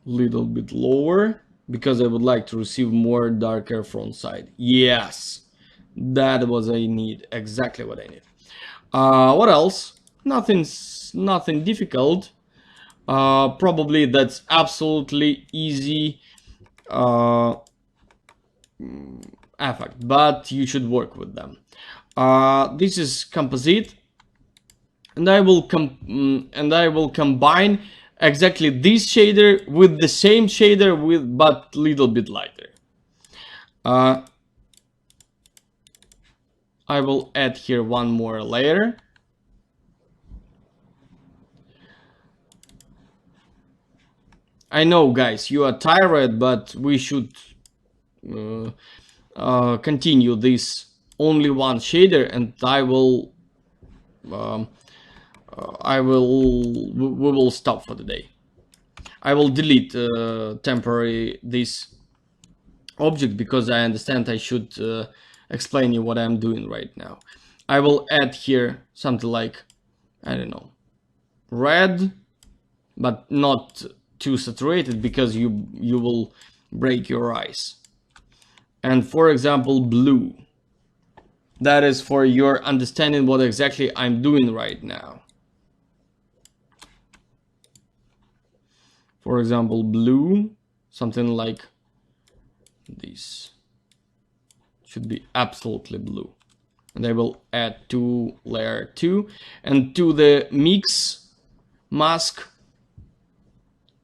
Little bit lower because I would like to receive more darker front side. Yes, that was I need, exactly what I need. What else? Nothing difficult. Probably that's absolutely easy effect, but you should work with them. This is composite, and I will combine exactly this shader with the same shader but little bit lighter. I will add here one more layer. I know, guys, you are tired, but we should continue this only one shader, and we will stop for the day. I will delete temporary this object because I understand I should explain you what I'm doing right now. I will add here something like, I don't know, red, but not too saturated because you will break your eyes. And for example, blue. That is for your understanding what exactly I'm doing right now. For example, blue, something like this. Should be absolutely blue. And I will add to layer 2. And to the mix mask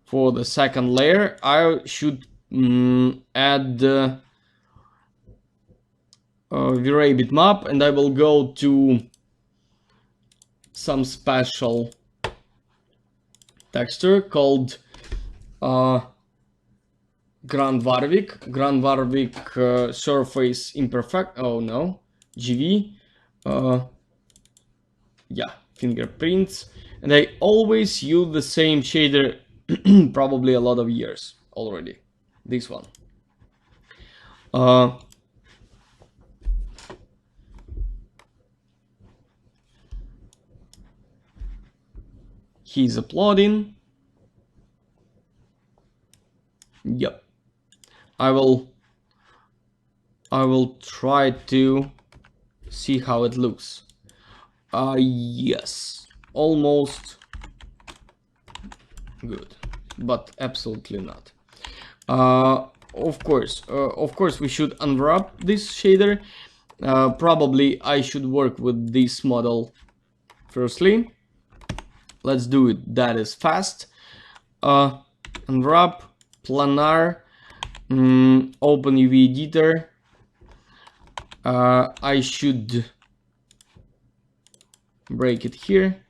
for the second layer, I should add the Vray bitmap, and I will go to some special texture called Grand Warwick surface imperfect. Oh no, GV. Yeah, fingerprints, and I always use the same shader, probably a lot of years already. This one. He's uploading. Yep. I will try to see how it looks. Yes, almost good, but absolutely not. Of course, we should unwrap this shader. Probably I should work with this model firstly. Let's do it. That is fast. Unwrap, planar, open UV editor. I should break it here.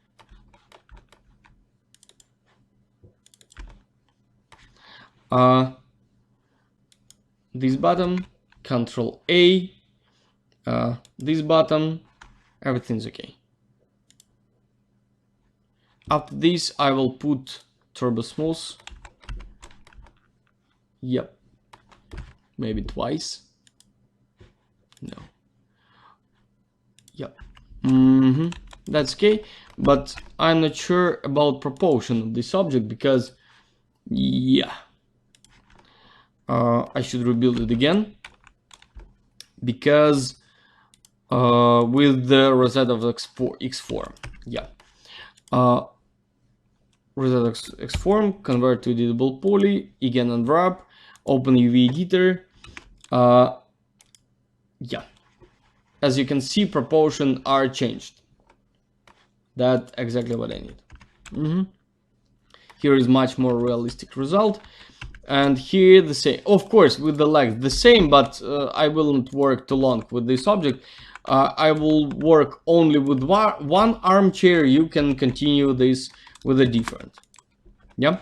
This button, Control A. This button, everything's okay. After this, I will put Turbo Smooth. Yep. Maybe twice. No. Yep. That's okay. But I'm not sure about proportion of this object because, yeah. I should rebuild it again. Because with the Rosetta of X form. Yeah. Rosetta X form, convert to editable poly, again unwrap, open UV editor, Yeah, as you can see, proportion are changed. That's exactly what I need. Here is much more realistic result, and here the same, of course with the legs the same, but I won't work too long with this object. I will work only with one armchair. You can continue this with a different. Yeah.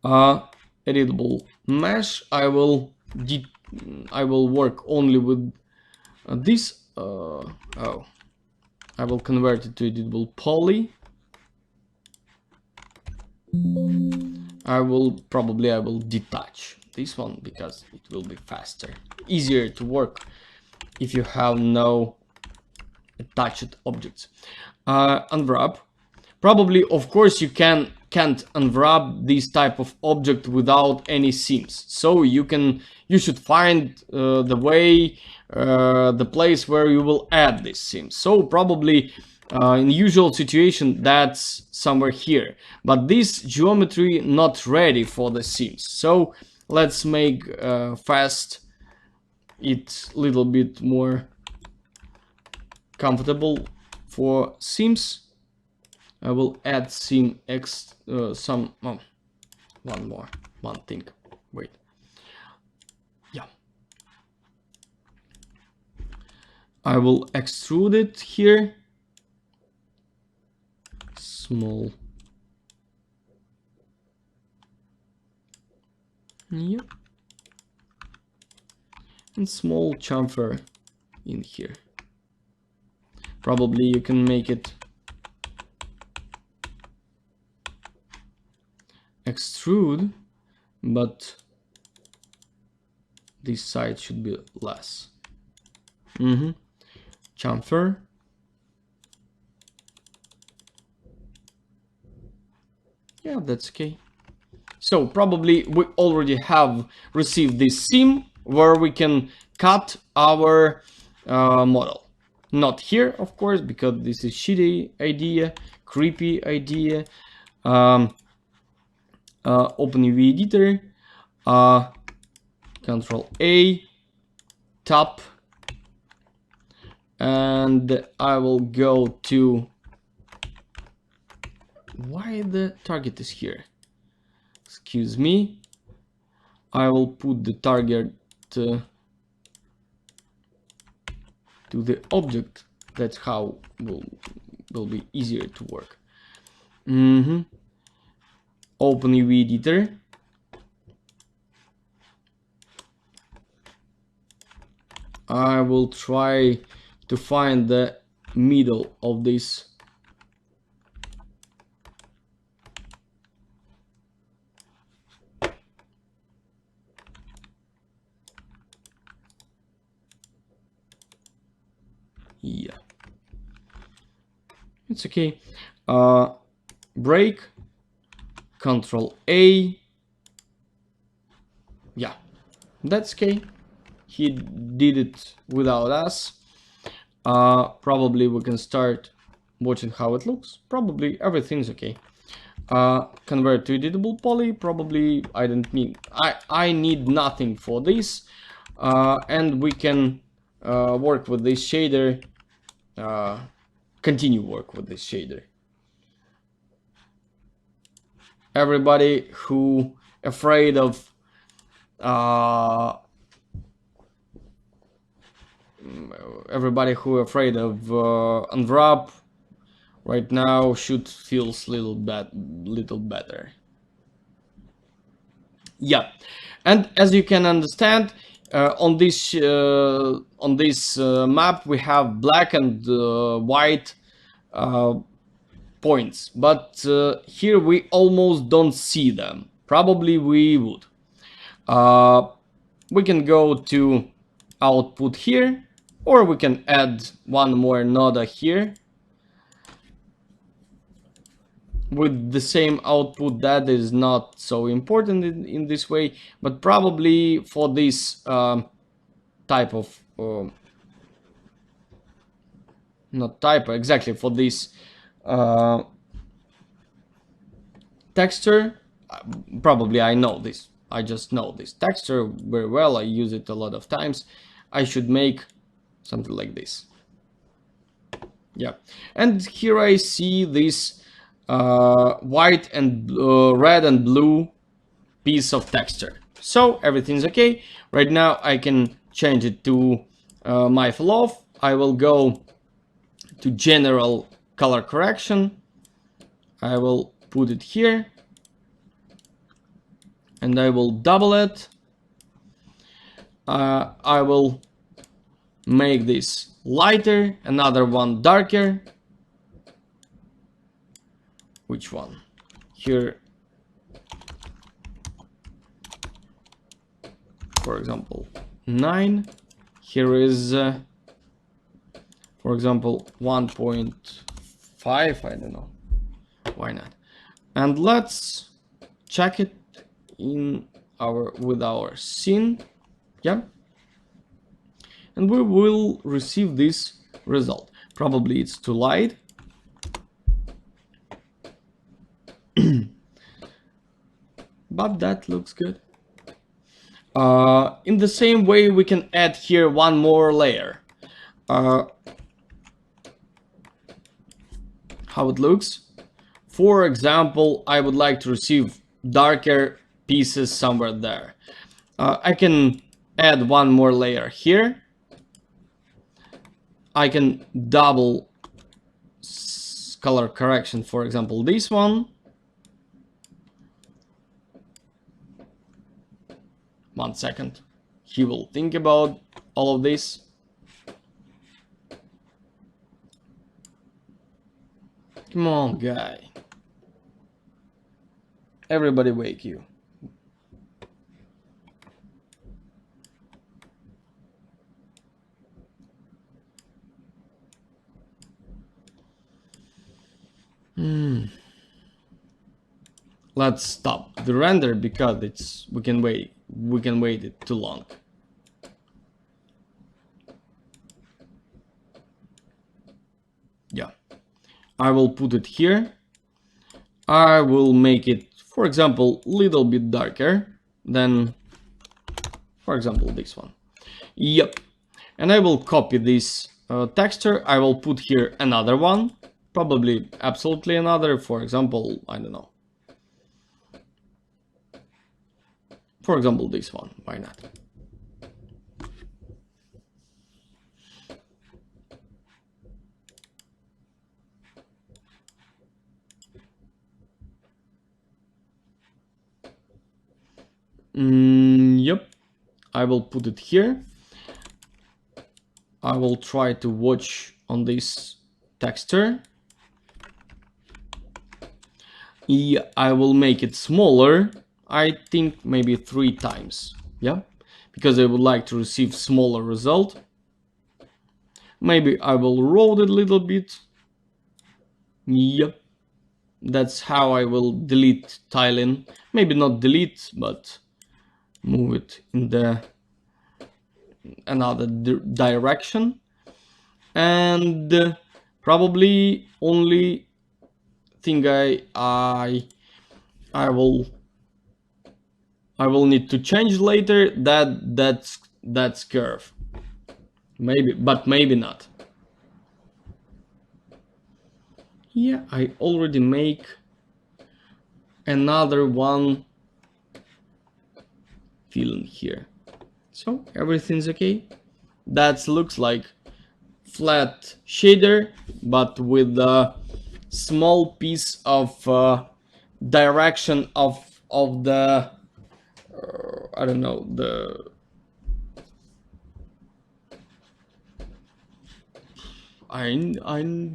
Editable mesh. I will work only with this. Oh, I will convert it to editable poly. I will detach this one because it will be faster, easier to work if you have no attached objects. Unwrap. Probably, of course, you can't unwrap this type of object without any seams. So you should find the way, the place where you will add this seam. So probably in usual situation that's somewhere here. But this geometry not ready for the seams. So let's make fast it little bit more comfortable for seams. I will add seam X some one thing. Wait. Yeah. I will extrude it here. Small. Yep. And small chamfer in here. Probably you can make it extrude, but this side should be less. Chamfer. Yeah, that's okay. So probably we already have received this seam where we can cut our model. Not here, of course, because this is shitty idea, creepy idea. Open UV editor, Control A, top, and I will go to, why the target is here? Excuse me. I will put the target to the object. That's how will be easier to work. Open UV editor. I will try to find the middle of this. Yeah, it's okay. Break, Control A. Yeah, that's okay. He did it without us. Probably we can start watching how it looks. Probably everything's okay. Convert to editable poly. Probably I don't need. I need nothing for this, and we can work with this shader. Continue work with this shader. Everybody who afraid of unwrap right now should feel little better. Yeah, and as you can understand, on this map we have black and white points, but here we almost don't see them. Probably we would. We can go to output here, or we can add one more node here with the same output. That is not so important in this way, but probably for this type of not type exactly, for this texture, probably I know this I just know this texture very well. I use it a lot of times. I should make something like this. Yeah, and here I see this white and red and blue piece of texture. So everything's okay. Right now I can change it to my flow. I will go to general color correction. I will put it here and I will double it. I will make this lighter, another one darker. Which one? Here, for example, 9. Here is, for example, 1.5. I don't know. Why not? And let's check it in with our scene. Yeah. And we will receive this result. Probably it's too light. But that looks good. In the same way, we can add here one more layer. How it looks? For example, I would like to receive darker pieces somewhere there. I can add one more layer here. I can double color correction, for example, this one. One second. He will think about all of this. Come on, guy. Everybody wake you. Let's stop the render because we can wait it too long. Yeah, I will put it here. I will make it, for example, little bit darker than, for example, this one. Yep, and I will copy this texture. I will put here another one, probably absolutely another, for example, I don't know. For example, this one, why not? Yep, I will put it here. I will try to watch on this texture. Yeah, I will make it smaller. I think maybe 3 times. Yeah, because I would like to receive smaller result. Maybe I will roll it a little bit. Yep, that's how I will delete tiling. Maybe not delete, but move it in the another direction. And probably only thing I will need to change later that's curve. Maybe, but maybe not. Yeah, I already make another one filling here. So everything's okay. That looks like flat shader, but with a small piece of direction of the I don't know, I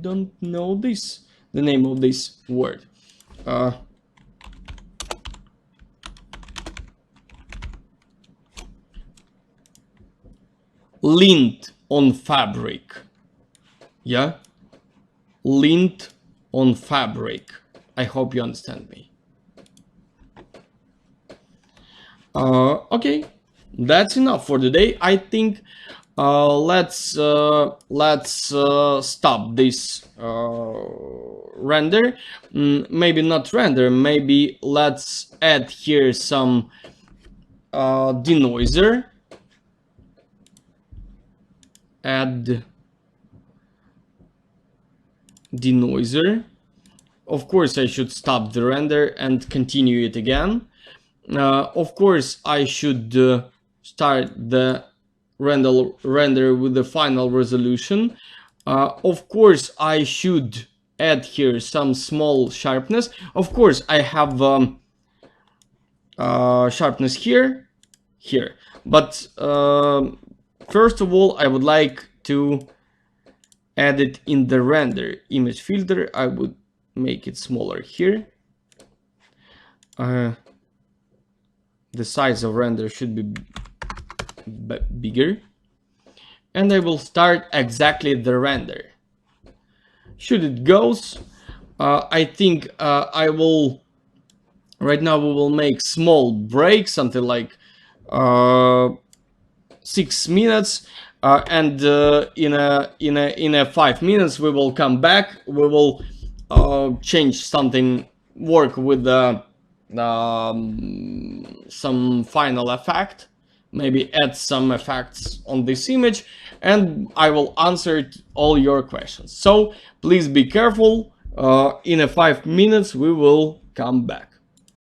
don't know the name of this word. Lint on fabric. Yeah, lint on fabric. I hope you understand me. Okay, that's enough for today. I think let's stop this render. Maybe not render, maybe let's add here some denoiser, add denoiser. Of course, I should stop the render and continue it again. Of course, I should start the render with the final resolution. Of course, I should add here some small sharpness. Of course, I have sharpness here, but first of all, I would like to add it in the render image filter. I would make it smaller here. The size of render should be bigger, and I will start exactly the render. Should it goes, I think I will. Right now we will make small break, something like 6 minutes, and in a 5 minutes we will come back. We will change something, work with some final effect, maybe add some effects on this image, and I will answer all your questions. So please be careful. In a 5 minutes we will come back.